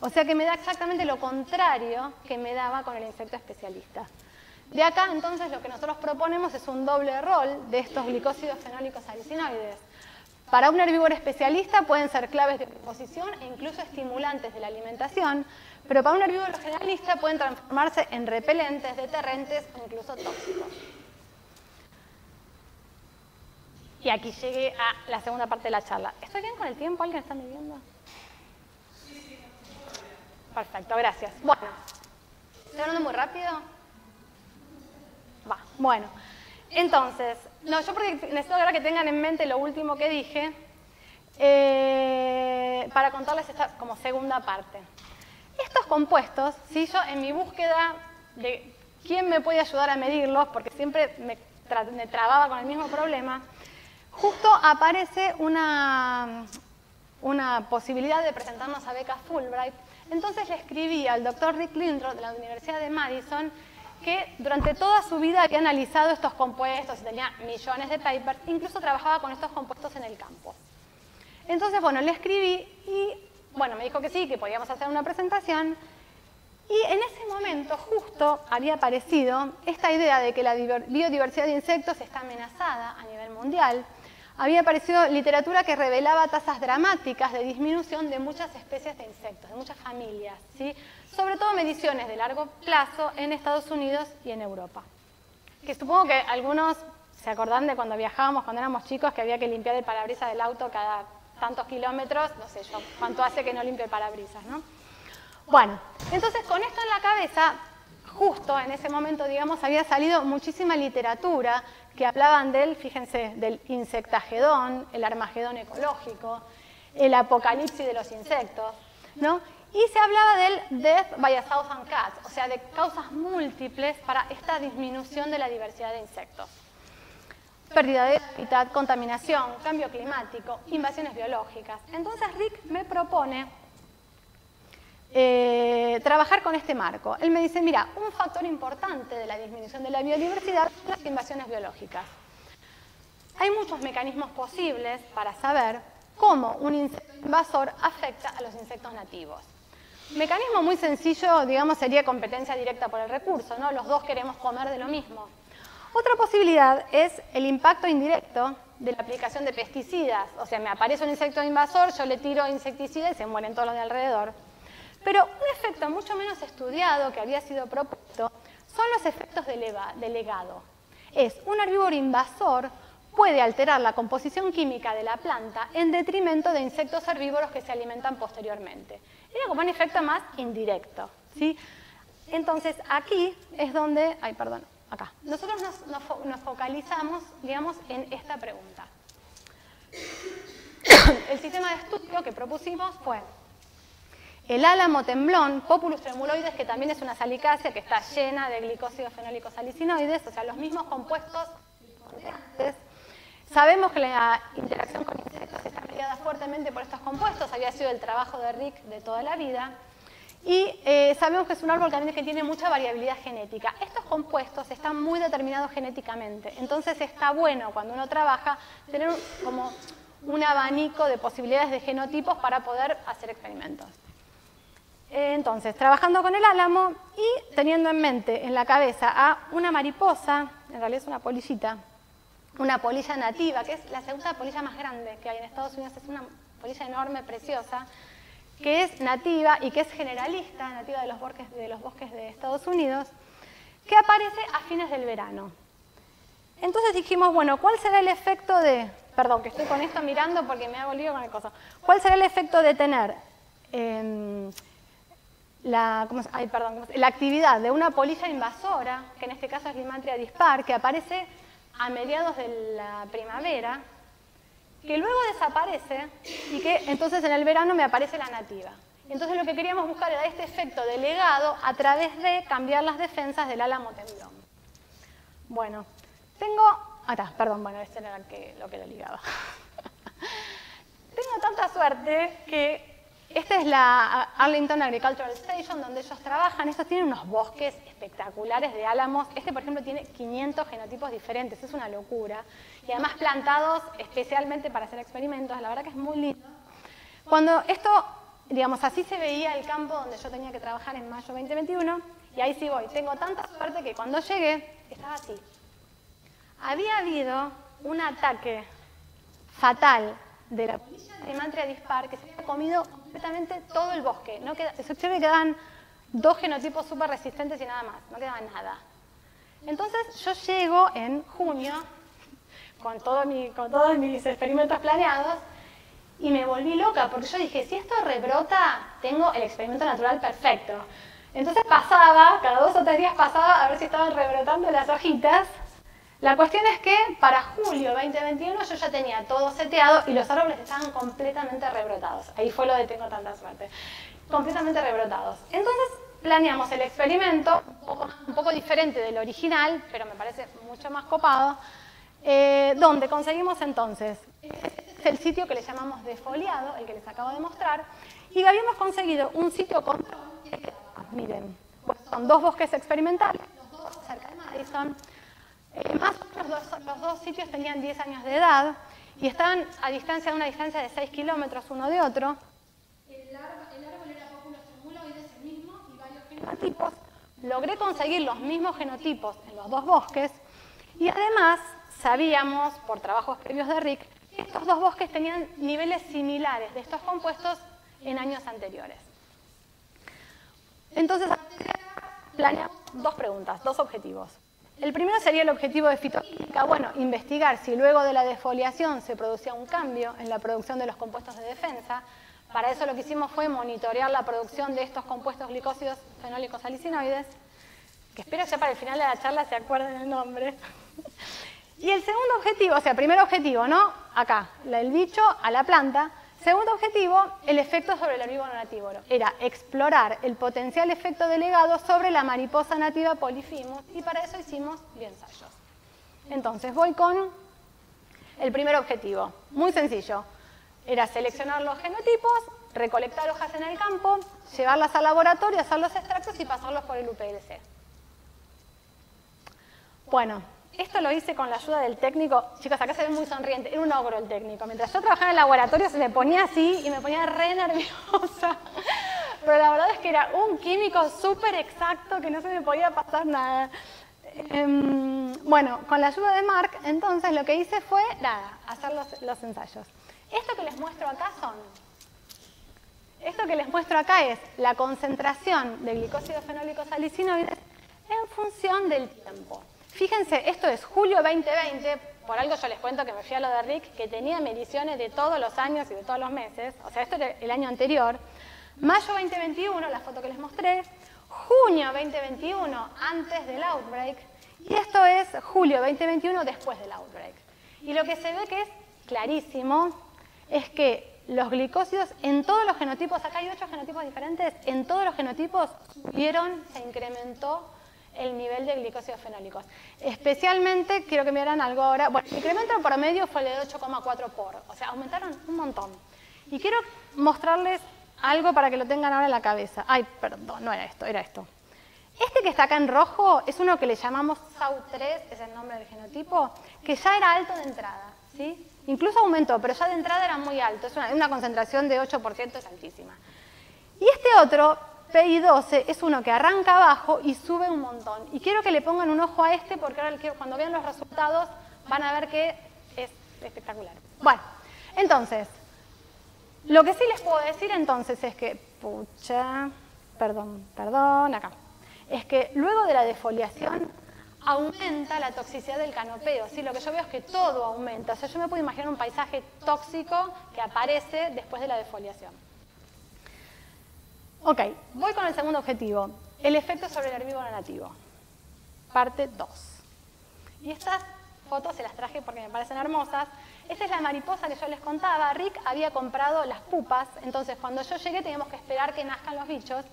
O sea que me da exactamente lo contrario que me daba con el insecto especialista. De acá, entonces, lo que nosotros proponemos es un doble rol de estos glicósidos fenólicos salicinoides. Para un herbívoro especialista pueden ser claves de oposición e incluso estimulantes de la alimentación, pero para un herbívoro generalista pueden transformarse en repelentes, deterrentes o incluso tóxicos. Y aquí llegué a la segunda parte de la charla. ¿Estoy bien con el tiempo? ¿Alguien está midiendo? Perfecto, gracias. Bueno, ¿estoy hablando muy rápido? Va, bueno. Entonces, no, yo porque necesito ahora que tengan en mente lo último que dije para contarles esta como segunda parte. Estos compuestos, ¿sí? Yo en mi búsqueda de quién me puede ayudar a medirlos, porque siempre me trababa con el mismo problema, justo aparece una posibilidad de presentarnos a becas Fulbright. Entonces le escribí al doctor Rick Lindroth de la Universidad de Madison que durante toda su vida había analizado estos compuestos y tenía millones de papers, incluso trabajaba con estos compuestos en el campo. Entonces, bueno, le escribí y, bueno, me dijo que sí, que podíamos hacer una presentación. Y en ese momento justo había aparecido esta idea de que la biodiversidad de insectos está amenazada a nivel mundial. Había aparecido literatura que revelaba tasas dramáticas de disminución de muchas especies de insectos, de muchas familias, ¿sí? Sobre todo mediciones de largo plazo en Estados Unidos y en Europa. Que supongo que algunos se acordan de cuando viajábamos, cuando éramos chicos, que había que limpiar el parabrisas del auto cada tantos kilómetros, no sé yo, cuánto hace que no limpie el parabrisas, ¿no? Bueno, entonces con esto en la cabeza, justo en ese momento, digamos, había salido muchísima literatura que hablaban del, fíjense, del insectagedón, el armagedón ecológico, el apocalipsis de los insectos, ¿no? Y se hablaba del death by a thousand cats, o sea, de causas múltiples para esta disminución de la diversidad de insectos. Pérdida de hábitat, contaminación, cambio climático, invasiones biológicas. Entonces Rick me propone trabajar con este marco. Él me dice, mira, un factor importante de la disminución de la biodiversidad son las invasiones biológicas. Hay muchos mecanismos posibles para saber cómo un insecto invasor afecta a los insectos nativos. Mecanismo muy sencillo, digamos, sería competencia directa por el recurso, ¿no? Los dos queremos comer de lo mismo. Otra posibilidad es el impacto indirecto de la aplicación de pesticidas. O sea, me aparece un insecto invasor, yo le tiro insecticida y se mueren todos los de alrededor. Pero un efecto mucho menos estudiado que había sido propuesto son los efectos de legado. Es un herbívoro invasor puede alterar la composición química de la planta en detrimento de insectos herbívoros que se alimentan posteriormente. Era como un efecto más indirecto, ¿sí? Entonces, aquí es donde... Ay, perdón, acá. Nosotros nos focalizamos, digamos, en esta pregunta. El sistema de estudio que propusimos fue el álamo temblón, Populus tremuloides, que también es una salicácea que está llena de glicósidos fenólicos salicinoides, o sea, los mismos compuestos importantes. Sabemos que la interacción con insectos está mediada fuertemente por estos compuestos, había sido el trabajo de Rick de toda la vida. Y sabemos que es un árbol también que tiene mucha variabilidad genética. Estos compuestos están muy determinados genéticamente, entonces está bueno cuando uno trabaja tener como un abanico de posibilidades de genotipos para poder hacer experimentos. Entonces, trabajando con el álamo y teniendo en mente, en la cabeza, a una mariposa, en realidad es una polillita, una polilla nativa, que es la segunda polilla más grande que hay en Estados Unidos, es una polilla enorme, preciosa, que es nativa y que es generalista, nativa de los bosques de Estados Unidos, que aparece a fines del verano. Entonces dijimos, bueno, ¿cuál será el efecto de... Perdón, que estoy con esto mirando porque me hago lío con el coso. ¿Cuál será el efecto de tener la actividad de una polilla invasora, que en este caso es Limantria dispar, que aparece a mediados de la primavera, que luego desaparece y que entonces en el verano me aparece la nativa? Entonces lo que queríamos buscar era este efecto de legado a través de cambiar las defensas del álamo temblón. Bueno, este era lo que lo ligaba. Tengo tanta suerte que esta es la Arlington Agricultural Station donde ellos trabajan. Estos tienen unos bosques espectaculares de álamos. Este, por ejemplo, tiene 500 genotipos diferentes. Es una locura. Y además plantados especialmente para hacer experimentos. La verdad que es muy lindo. Cuando esto, digamos, así se veía el campo donde yo tenía que trabajar en mayo 2021. Y ahí sí voy. Tengo tanta suerte que cuando llegué, estaba así. Había habido un ataque fatal de la polilla Limantria dispar que se había comido completamente todo el bosque. No excepción que quedaban 2 genotipos súper resistentes y nada más, no quedaba nada. Entonces yo llego en junio con todos mis experimentos planeados y me volví loca porque yo dije, si esto rebrota, tengo el experimento natural perfecto. Entonces pasaba, cada 2 o 3 días pasaba a ver si estaban rebrotando las hojitas. La cuestión es que para julio 2021 yo ya tenía todo seteado y los árboles estaban completamente rebrotados. Ahí fue lo de tengo tanta suerte. Completamente rebrotados. Entonces planeamos el experimento, un poco diferente del original, pero me parece mucho más copado, donde conseguimos entonces, este es el sitio que le llamamos defoliado, el que les acabo de mostrar, y habíamos conseguido un sitio con, miren, pues son 2 bosques experimentales, los 2 cerca de Madison. Más o menos los 2 sitios tenían 10 años de edad y estaban a una distancia de 6 kilómetros uno de otro. El árbol era Populus tremuloides, el mismo, y varios genotipos. Logré conseguir los mismos genotipos en los 2 bosques y además sabíamos, por trabajos previos de Rick, que estos 2 bosques tenían niveles similares de estos compuestos en años anteriores. Entonces, planeamos 2 preguntas, 2 objetivos. El primero sería el objetivo de fitoquímica, bueno, investigar si luego de la defoliación se producía un cambio en la producción de los compuestos de defensa. Para eso lo que hicimos fue monitorear la producción de estos compuestos glicósidos fenólicos salicinoides, que espero que ya para el final de la charla se acuerden el nombre. Y el segundo objetivo, o sea, primer objetivo, ¿no? Acá, el bicho a la planta. Segundo objetivo, el efecto sobre el herbívoro natívoro. Era explorar el potencial efecto de legado sobre la mariposa nativa Polyphemus y para eso hicimos ensayos. Entonces voy con el primer objetivo. Muy sencillo. Era seleccionar los genotipos, recolectar hojas en el campo, llevarlas al laboratorio, hacer los extractos y pasarlos por el UPLC. Bueno. Esto lo hice con la ayuda del técnico. Chicos, acá se ve muy sonriente. Era un ogro el técnico. Mientras yo trabajaba en el laboratorio se me ponía así y me ponía re nerviosa. pero la verdad es que era un químico súper exacto que no se me podía pasar nada. Bueno, con la ayuda de Mark, entonces lo que hice fue, nada, hacer los ensayos. Esto que les muestro acá es la concentración de glicósidos fenólicos salicinoides en función del tiempo. Fíjense, esto es julio 2020, por algo yo les cuento que me fui a lo de Rick, que tenía mediciones de todos los años y de todos los meses, o sea, esto era el año anterior. Mayo 2021, la foto que les mostré, junio 2021, antes del outbreak, y esto es julio 2021, después del outbreak. Y lo que se ve que es clarísimo es que los glicósidos en todos los genotipos, acá hay 8 genotipos diferentes, en todos los genotipos se incrementó el nivel de glicósidos fenólicos. Especialmente, quiero que vieran algo ahora, bueno, el incremento en promedio fue de 8,4 por, o sea, aumentaron un montón. Y quiero mostrarles algo para que lo tengan ahora en la cabeza. Ay, perdón, no era esto, era esto. Este que está acá en rojo es uno que le llamamos SAU3, es el nombre del genotipo, que ya era alto de entrada, ¿sí? Incluso aumentó, pero ya de entrada era muy alto, es una concentración de 8%, es altísima. Y este otro, PI12, es uno que arranca abajo y sube un montón. Y quiero que le pongan un ojo a este porque ahora cuando vean los resultados van a ver que es espectacular. Bueno, entonces, lo que sí les puedo decir entonces es que, acá, es que luego de la defoliación aumenta la toxicidad del canopeo, ¿sí? Lo que yo veo es que todo aumenta, o sea, yo me puedo imaginar un paisaje tóxico que aparece después de la defoliación. Ok, voy con el segundo objetivo, el efecto sobre el herbívoro nativo, parte 2. Y estas fotos se las traje porque me parecen hermosas. Esta es la mariposa que yo les contaba. Rick había comprado las pupas, entonces cuando yo llegué teníamos que esperar que nazcan los bichos.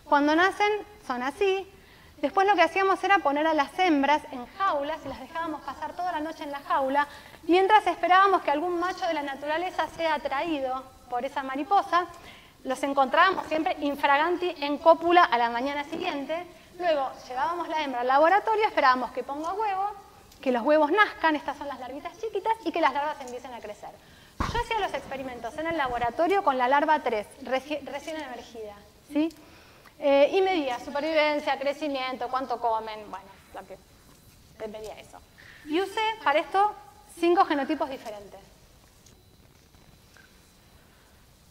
Cuando nacen son así. Después lo que hacíamos era poner a las hembras en jaulas y las dejábamos pasar toda la noche en la jaula, mientras esperábamos que algún macho de la naturaleza sea atraído por esa mariposa. Los encontrábamos siempre infraganti en cópula a la mañana siguiente. Luego llevábamos la hembra al laboratorio, esperábamos que ponga huevo, que los huevos nazcan, estas son las larvitas chiquitas, y que las larvas empiecen a crecer. Yo hacía los experimentos en el laboratorio con la larva 3, recién emergida, ¿sí? Y medía supervivencia, crecimiento, cuánto comen, bueno, lo que te medía eso. Y usé para esto 5 genotipos diferentes.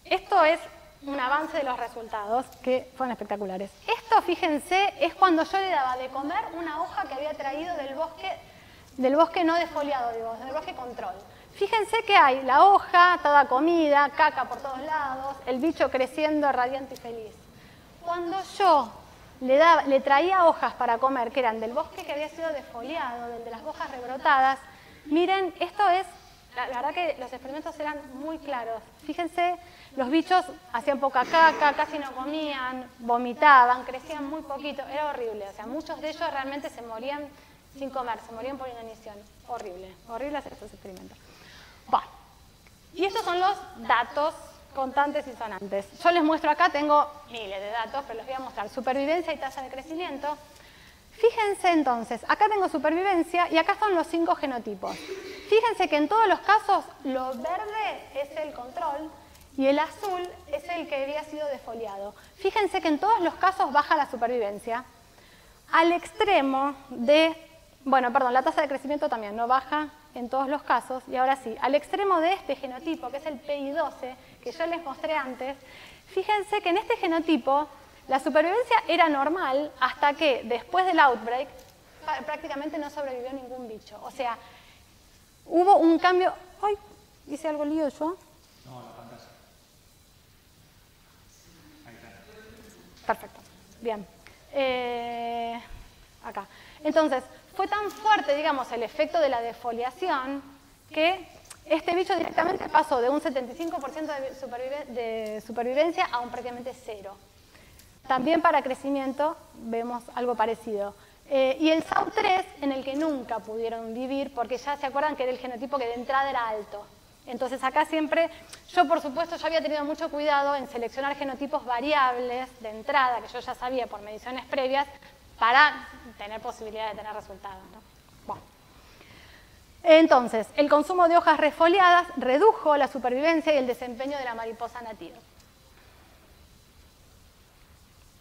Esto es un avance de los resultados que fueron espectaculares. Esto, fíjense, es cuando yo le daba de comer una hoja que había traído del bosque no defoliado, digo, del bosque control. Fíjense que hay la hoja, toda comida, caca por todos lados, el bicho creciendo radiante y feliz. Cuando yo le traía hojas para comer que eran del bosque que había sido defoliado, del de las hojas rebrotadas, miren, esto es, la verdad que los experimentos eran muy claros. Fíjense, los bichos hacían poca caca, casi no comían, vomitaban, crecían muy poquito, era horrible. O sea, muchos de ellos realmente se morían sin comer, se morían por inanición. Horrible, horrible hacer estos experimentos. Bueno, y estos son los datos contantes y sonantes. Yo les muestro acá, tengo miles de datos, pero les voy a mostrar supervivencia y tasa de crecimiento. Fíjense entonces, acá tengo supervivencia y acá son los 5 genotipos. Fíjense que en todos los casos lo verde es el control y el azul es el que había sido defoliado. Fíjense que en todos los casos baja la supervivencia. Al extremo de, la tasa de crecimiento también no baja en todos los casos. Y ahora sí, al extremo de este genotipo, que es el PI12, que yo les mostré antes, fíjense que en este genotipo la supervivencia era normal hasta que después del outbreak prácticamente no sobrevivió ningún bicho. O sea, hubo un cambio... ¡Ay! ¿Hice algo lío yo? No, la pantalla. Ahí está. Perfecto. Bien. Acá. Entonces, fue tan fuerte, digamos, el efecto de la defoliación que este bicho directamente pasó de un 75% de supervivencia a un prácticamente 0. También para crecimiento vemos algo parecido. Y el SAU3, en el que nunca pudieron vivir, porque ya se acuerdan que era el genotipo que de entrada era alto. Entonces acá siempre, yo por supuesto ya había tenido mucho cuidado en seleccionar genotipos variables de entrada, que yo ya sabía por mediciones previas, para tener posibilidad de tener resultados, ¿no? Bueno. Entonces, el consumo de hojas refoliadas redujo la supervivencia y el desempeño de la mariposa nativa.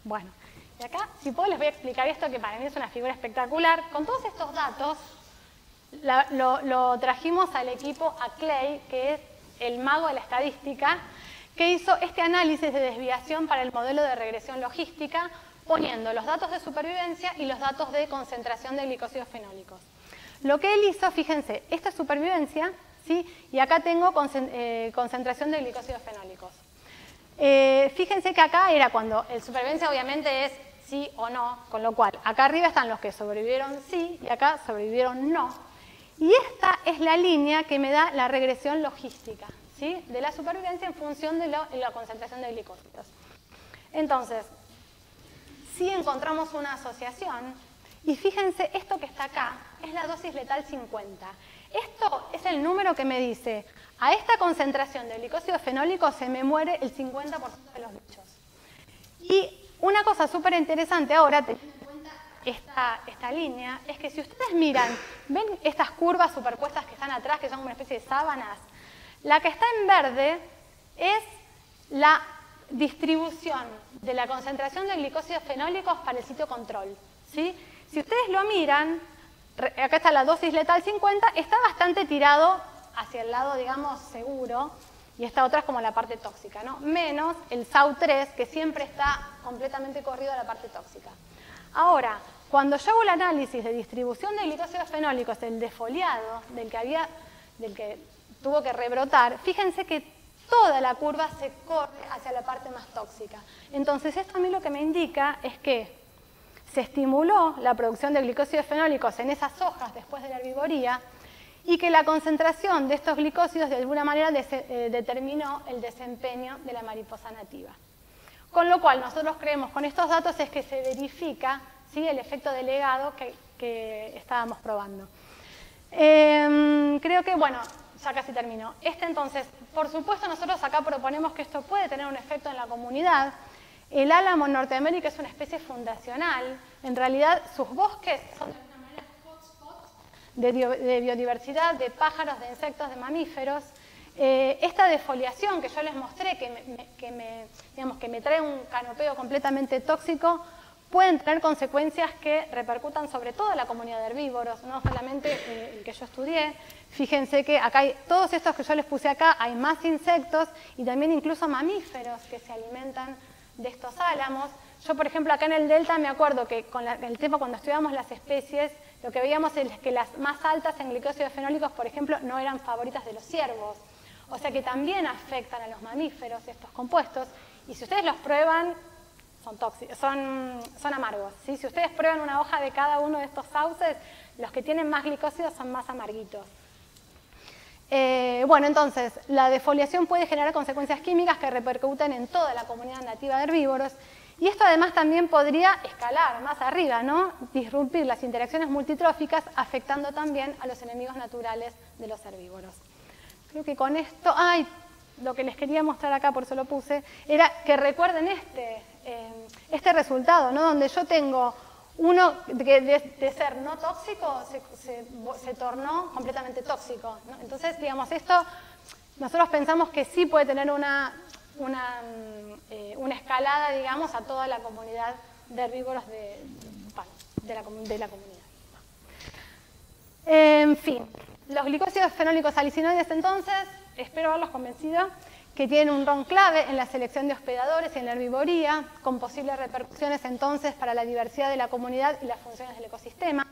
Bueno, y acá, si puedo, les voy a explicar esto que para mí es una figura espectacular. Con todos estos datos, lo trajimos al equipo, a Clay, que es el mago de la estadística, que hizo este análisis de desviación para el modelo de regresión logística, poniendo los datos de supervivencia y los datos de concentración de glicósidos fenólicos. Lo que él hizo, fíjense, esta es supervivencia, ¿sí? Y acá tengo concentración de glicósidos fenólicos. Fíjense que acá era cuando el supervivencia obviamente es sí o no, con lo cual acá arriba están los que sobrevivieron sí y acá sobrevivieron no. Y esta es la línea que me da la regresión logística, ¿sí? De la supervivencia en función de la concentración de glicósidos. Entonces, si encontramos una asociación, y fíjense, esto que está acá es la dosis letal 50. Esto es el número que me dice, a esta concentración de glicósidos fenólicos se me muere el 50% de los bichos. Y una cosa súper interesante ahora, teniendo en cuenta esta línea, es que si ustedes miran, ven estas curvas superpuestas que están atrás, que son una especie de sábanas, la que está en verde es la distribución de la concentración de glicósidos fenólicos para el sitio control, ¿sí? Si ustedes lo miran, acá está la dosis letal 50, está bastante tirado hacia el lado, digamos, seguro, y esta otra es como la parte tóxica, ¿no? Menos el SAU3, que siempre está completamente corrido a la parte tóxica. Ahora, cuando yo hago el análisis de distribución de glicósidos fenólicos, el defoliado del que tuvo que rebrotar, fíjense que toda la curva se corre hacia la parte más tóxica. Entonces, esto a mí lo que me indica es que se estimuló la producción de glicósidos fenólicos en esas hojas después de la herbivoría y que la concentración de estos glicósidos de alguna manera determinó el desempeño de la mariposa nativa. Con lo cual, nosotros creemos con estos datos es que se verifica, ¿sí?, el efecto de legado que estábamos probando. Creo que, bueno, ya casi termino. Entonces, por supuesto, nosotros acá proponemos que esto puede tener un efecto en la comunidad. El álamo en Norteamérica es una especie fundacional. En realidad, sus bosques son de alguna manera hotspots de biodiversidad, de pájaros, de insectos, de mamíferos. Esta defoliación que yo les mostré, que me trae un canopeo completamente tóxico, pueden tener consecuencias que repercutan sobre toda la comunidad de herbívoros, no solamente el que yo estudié. Fíjense que acá hay todos estos que yo les puse acá, hay más insectos y también incluso mamíferos que se alimentan de estos álamos. Yo, por ejemplo, acá en el Delta me acuerdo que con el tema cuando estudiamos las especies, lo que veíamos es que las más altas en glicósidos fenólicos, por ejemplo, no eran favoritas de los ciervos. O sea que también afectan a los mamíferos estos compuestos. Y si ustedes los prueban, son tóxicos, son amargos, ¿sí? Si ustedes prueban una hoja de cada uno de estos sauces, los que tienen más glicósidos son más amarguitos. Bueno, entonces, la defoliación puede generar consecuencias químicas que repercuten en toda la comunidad nativa de herbívoros. Y esto además también podría escalar más arriba, ¿no? Disrumpir las interacciones multitróficas, afectando también a los enemigos naturales de los herbívoros. Creo que con esto, lo que les quería mostrar acá, por eso lo puse, era que recuerden este resultado, ¿no? Donde yo tengo uno que de ser no tóxico se tornó completamente tóxico, ¿no? Entonces, digamos, esto nosotros pensamos que sí puede tener una escalada, digamos, a toda la comunidad de herbívoros de la comunidad. En fin, los glicósidos fenólicos salicinoides, entonces, espero haberlos convencido que tienen un rol clave en la selección de hospedadores y en la herbivoría, con posibles repercusiones entonces para la diversidad de la comunidad y las funciones del ecosistema,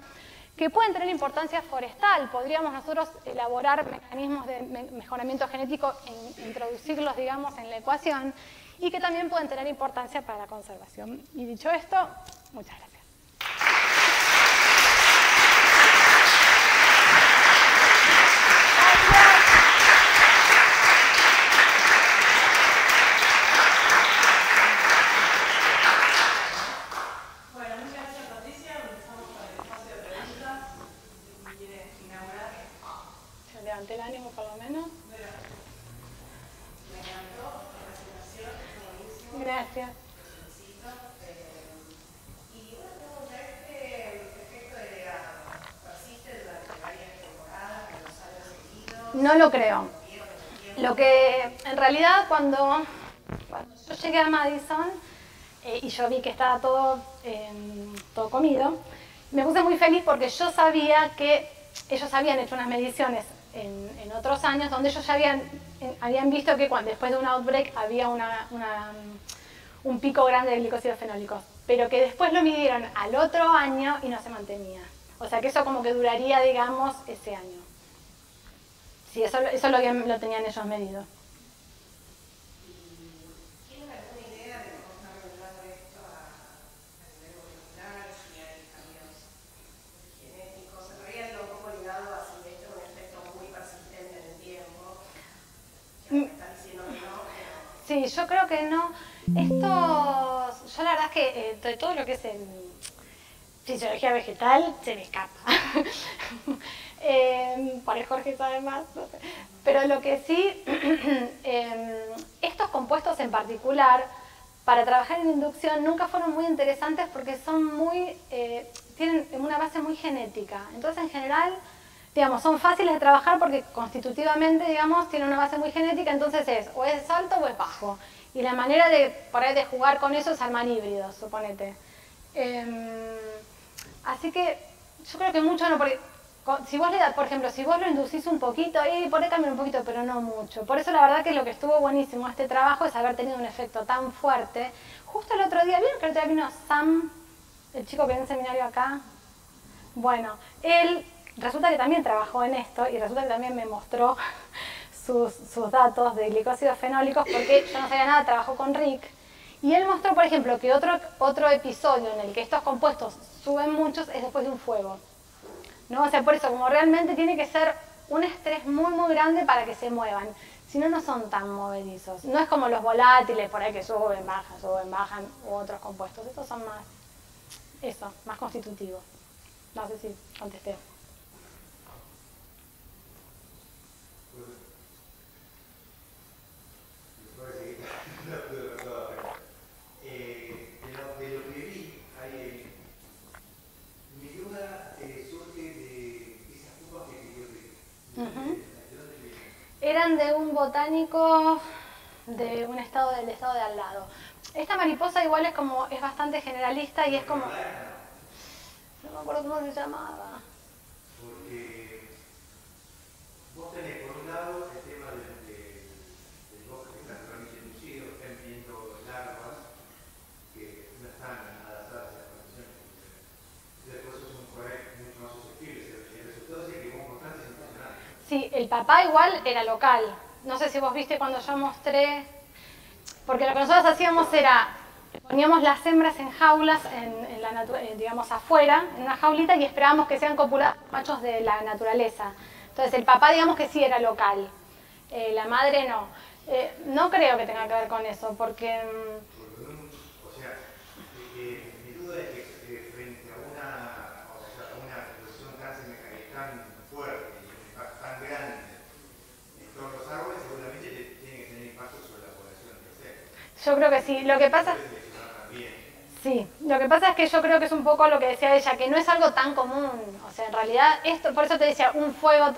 que pueden tener importancia forestal. Podríamos nosotros elaborar mecanismos de mejoramiento genético e introducirlos, digamos, en la ecuación, y que también pueden tener importancia para la conservación. Y dicho esto, muchas gracias. El ánimo por lo menos. Me encantó la presentación, buenísimo. Gracias. Felicito. Y una pregunta, efecto de legado, ¿persiste durante varias temporadas, que los años seguidos? No lo creo. Lo que en realidad cuando yo llegué a Madison, y yo vi que estaba todo, todo comido, me puse muy feliz porque yo sabía que ellos habían hecho unas mediciones en otros años donde ellos ya habían visto que después de un outbreak había un pico grande de glicósidos fenólicos, pero que después lo midieron al otro año y no se mantenía. O sea que eso como que duraría, digamos, ese año. Sí, eso lo tenían ellos medido. ¿Tienen alguna idea de cómo está regulando esto a nivel molecular, si hay cambios genéticos? En realidad está un poco ligado a si esto es un efecto muy persistente en el tiempo. Ya me estás diciendo que no, pero... Sí, yo creo que no. Yo la verdad es que de todo lo que es en fisiología vegetal se me escapa. Por ahí Jorge sabe más, no sé. Pero lo que sí, estos compuestos en particular, para trabajar en inducción nunca fueron muy interesantes porque tienen una base muy genética. Entonces, en general, digamos, son fáciles de trabajar porque constitutivamente, digamos, tienen una base muy genética, entonces o es alto o es bajo. Y la manera por ahí de jugar con eso es armar híbridos, suponete. Así que yo creo que mucho no, porque si vos le das, por ejemplo, si vos lo inducís un poquito, por ahí cambia un poquito, pero no mucho. Por eso la verdad que lo que estuvo buenísimo este trabajo es haber tenido un efecto tan fuerte. Justo el otro día, ¿vieron que el otro día vino Sam, el chico que dio un seminario acá? Bueno, él resulta que también trabajó en esto y resulta que también me mostró sus datos de glicósidos fenólicos porque yo no sabía nada, trabajó con Rick. Y él mostró, por ejemplo, que otro episodio en el que estos compuestos suben muchos es después de un fuego. ¿No? O sea, por eso, como realmente tiene que ser un estrés muy, muy grande para que se muevan. Si no, no son tan movedizos. No es como los volátiles por ahí que suben, bajan, u otros compuestos. Estos son más constitutivos. No sé si contesté. De lo que vi, mi duda surge de esas pupas que pidió Rick. ¿De dónde vienen? Eran de un botánico de un estado del estado de al lado. Esta mariposa igual es bastante generalista y es como... No me acuerdo cómo se llamaba. Porque vos tenés por un lado el tema del bosque naturalmente inducido, están viendo larvas que no están adaptadas a las condiciones. Después es un colega mucho más susceptible. El resultado es que hubo constante es impresionante. Sí, el papá igual era local. No sé si vos viste cuando yo mostré... Porque lo que nosotros hacíamos era... Poníamos las hembras en jaulas, digamos afuera, en una jaulita, y esperábamos que sean copulados machos de la naturaleza. Entonces el papá, digamos que sí era local. La madre no. No creo que tenga que ver con eso, porque... O sea, mi duda es que frente a una reproducción tan fuerte y un impacto tan grande en todos los árboles, seguramente tiene que tener impacto sobre la población de insectos. Yo creo que sí. Lo que pasa... Sí, lo que pasa es que yo creo que es un poco lo que decía ella, que no es algo tan común. O sea, en realidad, por eso te decía, un fuego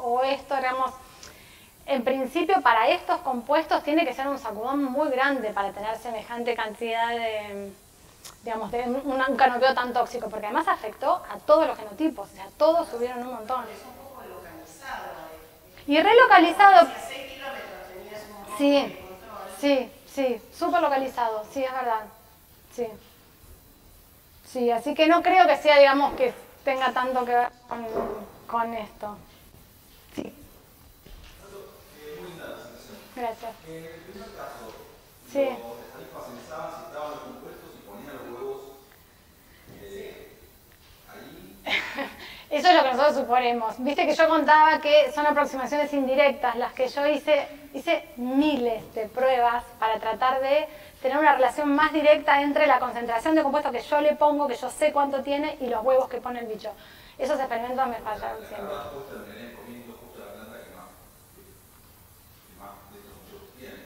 o esto, digamos, en principio para estos compuestos tiene que ser un sacudón muy grande para tener semejante cantidad de, digamos, de un canopeo tan tóxico, porque además afectó a todos los genotipos, o sea, todos subieron un montón. Es un poco localizado. Y relocalizado. Si a 6 kilómetros tenías un bosque Sí, de control. sí, súper localizado, sí, es verdad. Sí, así que no creo que sea, digamos, que tenga tanto que ver con esto. Sí. Muy linda la presentación. Gracias. En el primer caso, Sí. los estadistas pensaban si estaban los compuestos y ponían los huevos ahí. Eso es lo que nosotros suponemos. Viste que yo contaba que son aproximaciones indirectas, las que yo hice miles de pruebas para tratar de tener una relación más directa entre la concentración de compuestos que yo le pongo, que yo sé cuánto tiene, y los huevos que pone el bicho. Esos experimentos me fallaron siempre. Cada puesta terminarían comiendo justo la planta que más de estos muchos tiene.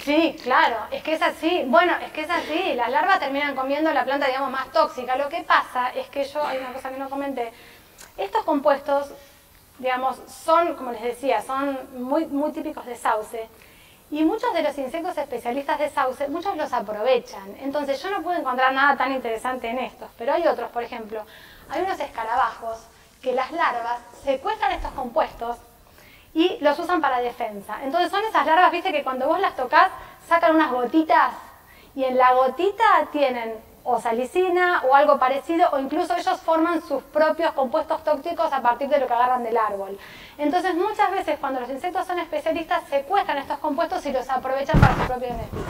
Sí, claro, es que es así. Bueno, es que es así. Las larvas terminan comiendo la planta, digamos, más tóxica. Lo que pasa es que hay una cosa que no comenté. Estos compuestos, digamos, son, como les decía, son muy, muy típicos de sauce. Y muchos de los insectos especialistas de sauce, muchos los aprovechan. Entonces yo no pude encontrar nada tan interesante en estos, pero hay otros, por ejemplo, hay unos escarabajos que las larvas secuestran estos compuestos y los usan para defensa. Entonces son esas larvas, viste, que cuando vos las tocas sacan unas gotitas y en la gotita tienen o salicina o algo parecido, o incluso ellos forman sus propios compuestos tóxicos a partir de lo que agarran del árbol. Entonces muchas veces cuando los insectos son especialistas secuestran estos compuestos y los aprovechan para su propio beneficio.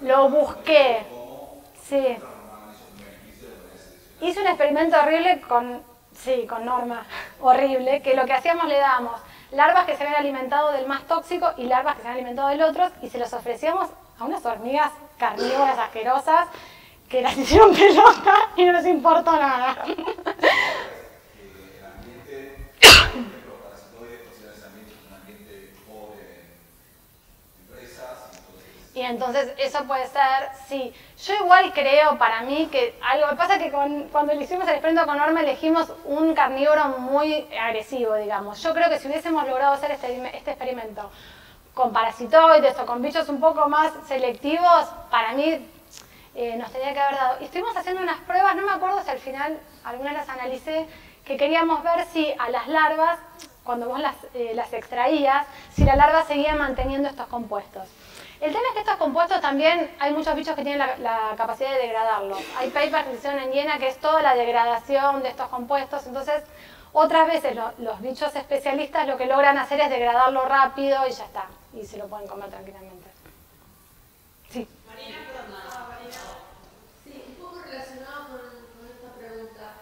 Lo busqué. Sí. Hice un experimento horrible con Norma, horrible, que lo que hacíamos le dábamos larvas que se habían alimentado del más tóxico y larvas que se habían alimentado del otro y se los ofrecíamos a unas hormigas carnívoras asquerosas que las hicieron pelota y no les importó nada. El ambiente, los parasitoides, ese ambiente es un ambiente pobre en empresas. Y entonces eso puede ser, sí. Yo igual creo para mí que algo, pasa que cuando le hicimos el experimento con Norma elegimos un carnívoro muy agresivo, digamos. Yo creo que si hubiésemos logrado hacer este experimento con parasitoides o con bichos un poco más selectivos, para mí nos tenía que haber dado. Y estuvimos haciendo unas pruebas, no me acuerdo si al final algunas las analicé, que queríamos ver si a las larvas, cuando vos las extraías, si la larva seguía manteniendo estos compuestos. El tema es que estos compuestos también, hay muchos bichos que tienen la capacidad de degradarlos. Hay papers que se hicieron en Jena que es toda la degradación de estos compuestos, entonces otras veces los bichos especialistas lo que logran hacer es degradarlo rápido y ya está, y se lo pueden comer tranquilamente. Sí. Marina, sí, un poco relacionado con esta pregunta.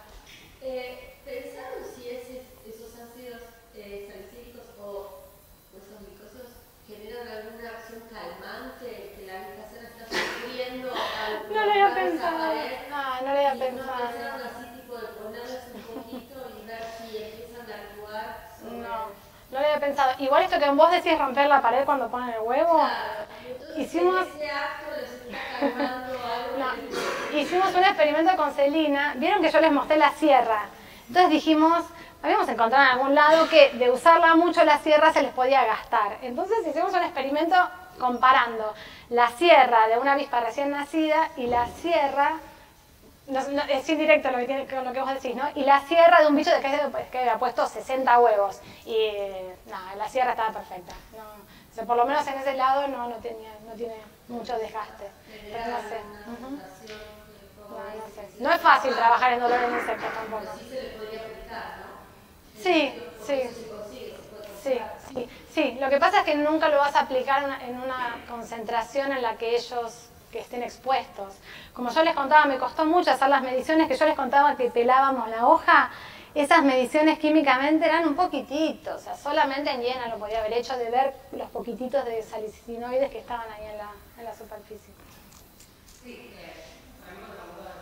¿Pensaron si esos ácidos salicílicos o esos glucosos generan alguna acción calmante que la glucosa está sufriendo al No lo había pensado. no No lo había pensado. ¿No pensaron así, tipo, de ponerles un poquito y ver si empiezan a actuar sobre... No lo había pensado. Igual esto que vos decís romper la pared cuando ponen el huevo, Claro, entonces hicimos... ese acto les está calmando algo. Hicimos un experimento con Celina, vieron que yo les mostré la sierra. Entonces dijimos, habíamos encontrado en algún lado que de usarla mucho la sierra se les podía gastar. Entonces hicimos un experimento comparando la sierra de una avispa recién nacida y la sierra, es indirecto con lo que vos decís, ¿no? Y la sierra de un bicho que había puesto 60 huevos. Y nada, la sierra estaba perfecta. No, o sea, por lo menos en ese lado no tiene mucho desgaste. Pero no sé. No sé. No es fácil trabajar en dolor en insectos tampoco. Sí se le podría aplicar, ¿no? Sí. Lo que pasa es que nunca lo vas a aplicar en una concentración en la que ellos que estén expuestos. Como yo les contaba, me costó mucho hacer las mediciones que yo les contaba que pelábamos la hoja. Esas mediciones químicamente eran un poquitito, o sea, solamente en Jena lo podía haber hecho de ver los poquititos de salicinoides que estaban ahí en la superficie. Sí, sabemos la duda de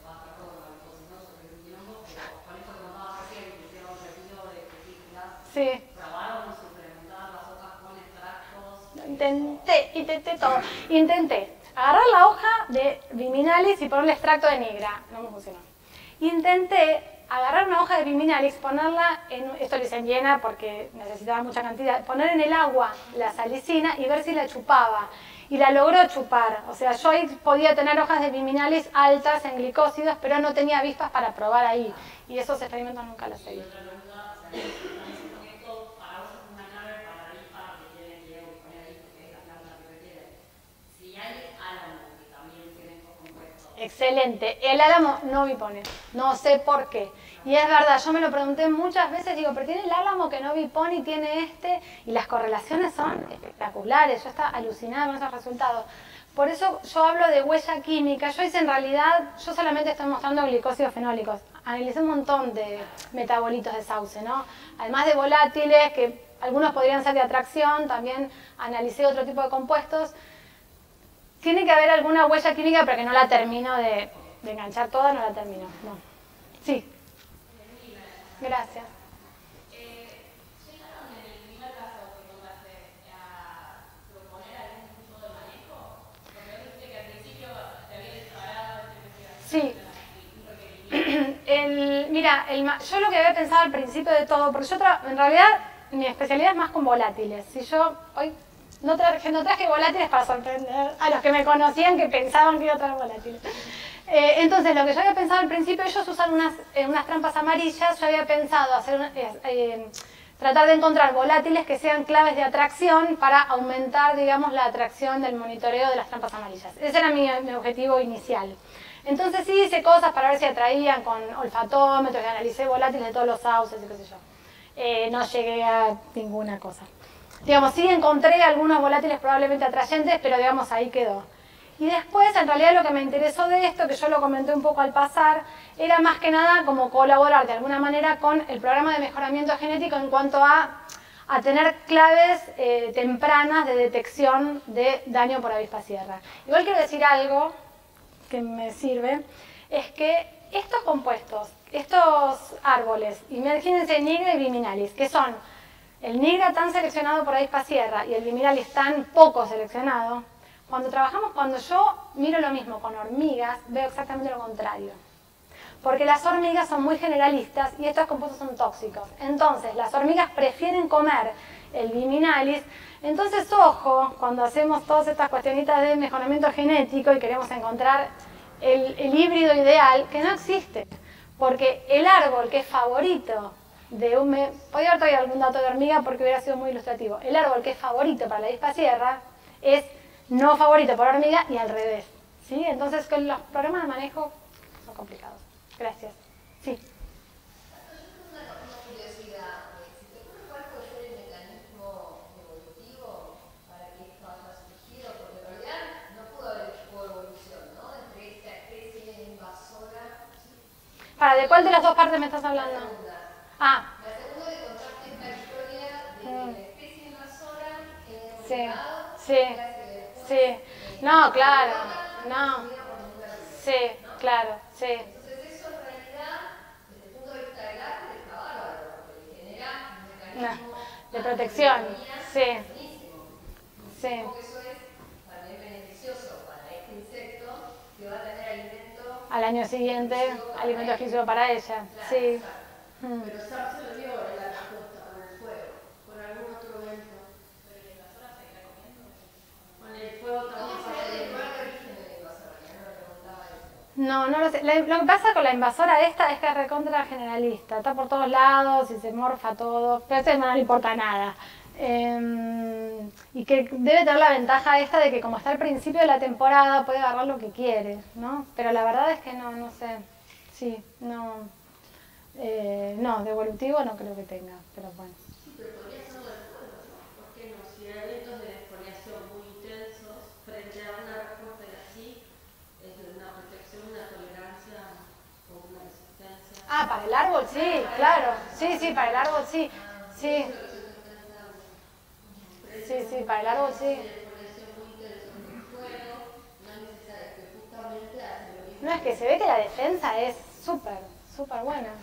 va a estar todo la cocina sobre el quilombo, pero con esto que contaba recién, que hicieron un retiro de películas, Sí. probaron suplementar las hojas con extractos. Intenté todo. Intenté agarrar la hoja de Viminalis y ponerle extracto de nigra. No me funcionó. Intenté agarrar una hoja de Viminalis, ponerla en, esto lo hice en Jena porque necesitaba mucha cantidad, poner en el agua la salicina y ver si la chupaba. Y la logró chupar. O sea, yo ahí podía tener hojas de Viminalis altas en glicósidos, pero no tenía avispas para probar ahí. Y esos experimentos nunca los seguí. Excelente. El álamo no bipone. No sé por qué. Y es verdad, yo me lo pregunté muchas veces, digo, pero tiene el álamo que no bipone y tiene este, y las correlaciones son espectaculares. Yo estaba alucinada con esos resultados. Por eso yo hablo de huella química. Yo hice en realidad, yo solamente estoy mostrando glicósidos fenólicos. Analicé un montón de metabolitos de sauce, ¿no? Además de volátiles, que algunos podrían ser de atracción, también analicé otro tipo de compuestos. Tiene que haber alguna huella química, pero que no la termino de enganchar toda, no la termino. No. Sí. Gracias. ¿Llegaron en el primer caso que contaste a proponer algún tipo de manejo? Porque vos dijiste que al principio te había disparado esta investigación. Sí. Mira, yo lo que había pensado al principio de todo, porque yo en realidad mi especialidad es más con volátiles. Si yo hoy no traje volátiles para sorprender a los que me conocían que pensaban que iba a traer volátiles. Entonces, lo que yo había pensado al principio, ellos usan unas trampas amarillas, yo había pensado hacer tratar de encontrar volátiles que sean claves de atracción para aumentar, digamos, la atracción del monitoreo de las trampas amarillas. Ese era mi objetivo inicial. Entonces sí hice cosas para ver si atraían con olfatómetros y analicé volátiles de todos los sauces y qué sé yo. No llegué a ninguna cosa. Digamos, sí encontré algunos volátiles probablemente atrayentes, pero digamos ahí quedó. Y después, en realidad, lo que me interesó de esto, que yo lo comenté un poco al pasar, era más que nada como colaborar de alguna manera con el programa de mejoramiento genético en cuanto a tener claves tempranas de detección de daño por avispa sierra. Igual quiero decir algo que me sirve, es que estos compuestos, estos árboles, imagínense Nigra y Viminalis, que son el Nigra tan seleccionado por avispa sierra y el Viminalis tan poco seleccionado. Cuando yo miro lo mismo con hormigas, veo exactamente lo contrario. Porque las hormigas son muy generalistas y estos compuestos son tóxicos. Entonces, las hormigas prefieren comer el Viminalis. Entonces, ojo, cuando hacemos todas estas cuestionitas de mejoramiento genético y queremos encontrar el híbrido ideal, que no existe. Porque el árbol que es favorito de podría haber traído algún dato de hormiga porque hubiera sido muy ilustrativo. El árbol que es favorito para la avispa sierra es no favorito por hormiga y al revés, ¿sí? Entonces, con los programas de manejo son complicados. Gracias. Sí. Yo tengo una curiosidad. Si te ocurre cuál puede ser el mecanismo evolutivo para que esto haya surgido, porque en realidad no pudo haber coevolución, ¿no? Entre esta especie invasora. ¿De cuál de las dos partes me estás hablando? La segunda. Ah. La segunda de contarte esta historia de la especie invasora que hemos Sí. llegado, Sí. Sí. No, claro. No. Sí, claro. Sí. Entonces eso en realidad, desde el punto de vista del arte, está bárbaro, porque le genera un mecanismo De protección. Sí. buenísimo. Sí. Supongo que eso es también beneficioso para este insecto que va a tener alimento. Al año siguiente, alimento exclusivo para ella. Sí. Pero SAP se lo dio en la respuesta con el fuego, con algún otro evento. Pero la invasora seguirá comiendo. Con el fuego también pasa el lugar de origen de la invasora, ya no me preguntaba eso. No lo sé. Lo que pasa con la invasora esta es que es recontra generalista. Está por todos lados y se morfa todo. Pero a este no le importa nada. Y que debe tener la ventaja esta de que como está al principio de la temporada puede agarrar lo que quiere, ¿no? Pero la verdad es que no sé. Sí, no. No, de evolutivo no creo que tenga, pero bueno. Sí, pero podría ser del fuego, ¿no? ¿Por qué no? Si hay eventos de exfoliación muy intensos, frente a una respuesta de así, es de una protección, una tolerancia o una resistencia. Ah, para el árbol sí, claro. Sí, para el árbol sí. Sí. Sí, para el árbol sí. No, es que se ve que la defensa es súper buena.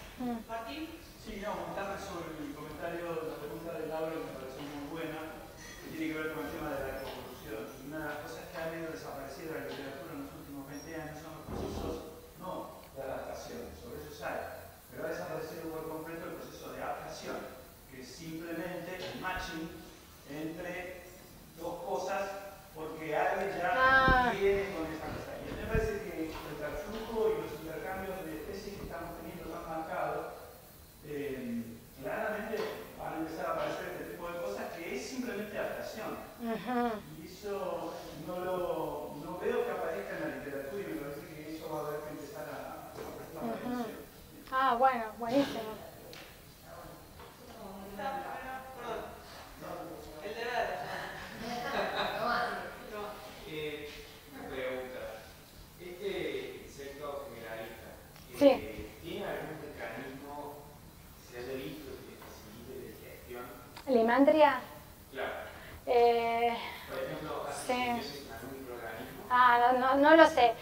Martín. Sí, no, comentarme sobre el comentario, la pregunta de Laura que me pareció muy buena, que tiene que ver con el tema de la evolución. Una de las cosas que ha ido desapareciendo de la literatura en los últimos 20 años son los procesos, no de adaptación, sobre eso sale, pero ha desaparecido por completo el proceso de adaptación, que es simplemente el matching entre dos cosas, porque alguien ya viene con esa cosa. Y a mí me parece que el transflujo y los intercambios de especies que estamos teniendo tan marcados, claramente van a empezar a aparecer este tipo de cosas que es simplemente adaptación. Y eso no veo que aparezca en la literatura y me parece que eso va a haber que empezar a prestar atención. Ah, bueno, buenísimo. Una pregunta. Este insecto generalista, Sí. ¿tiene algún mecanismo que se haya visto que facilite la digestión? ¿Limantria? Claro. Por ejemplo, ¿hace Sí. simbiosis con algún microorganismo? Ah, no lo sé.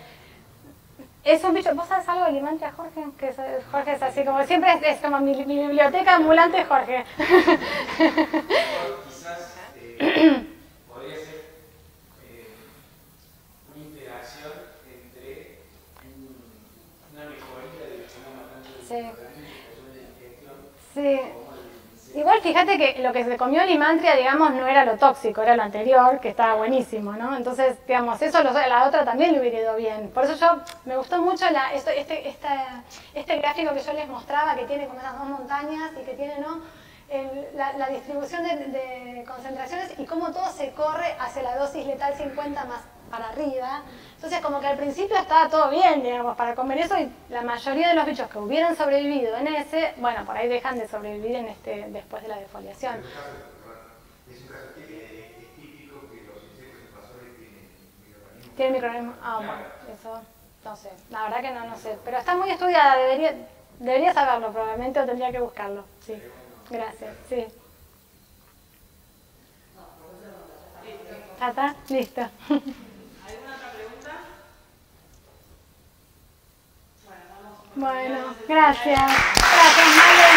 Es un bicho, ¿vos sabés algo de Limantria, Jorge? Jorge es así, como siempre es como mi biblioteca ambulante, Jorge. Quizás podría ser una interacción entre una mejoría del genoma tanto del microorganismo que ayuda a la digestión como el insecto Igual fíjate que lo que se comió Limantria, digamos, no era lo tóxico, era lo anterior, que estaba buenísimo, ¿no? Entonces, digamos, eso la otra también le hubiera ido bien. Por eso me gustó mucho este gráfico que yo les mostraba, que tiene como esas dos montañas y que tiene, ¿no? La distribución de concentraciones y cómo todo se corre hacia la dosis letal 50 más para arriba. Entonces, como que al principio estaba todo bien, digamos, para comer eso, y la mayoría de los bichos que hubieran sobrevivido en ese, bueno, por ahí dejan de sobrevivir en después de la defoliación. Es un caso típico que los insectos invasores tienen microorganismos. ¿Tiene microorganismos? Ah, bueno, eso no sé. La verdad que no sé. Pero está muy estudiada, debería saberlo probablemente, o tendría que buscarlo. Sí. Gracias, sí. ¿Ya está? Listo. ¿Alguna otra pregunta? Bueno, vamos. Bueno, gracias. Gracias, Mario.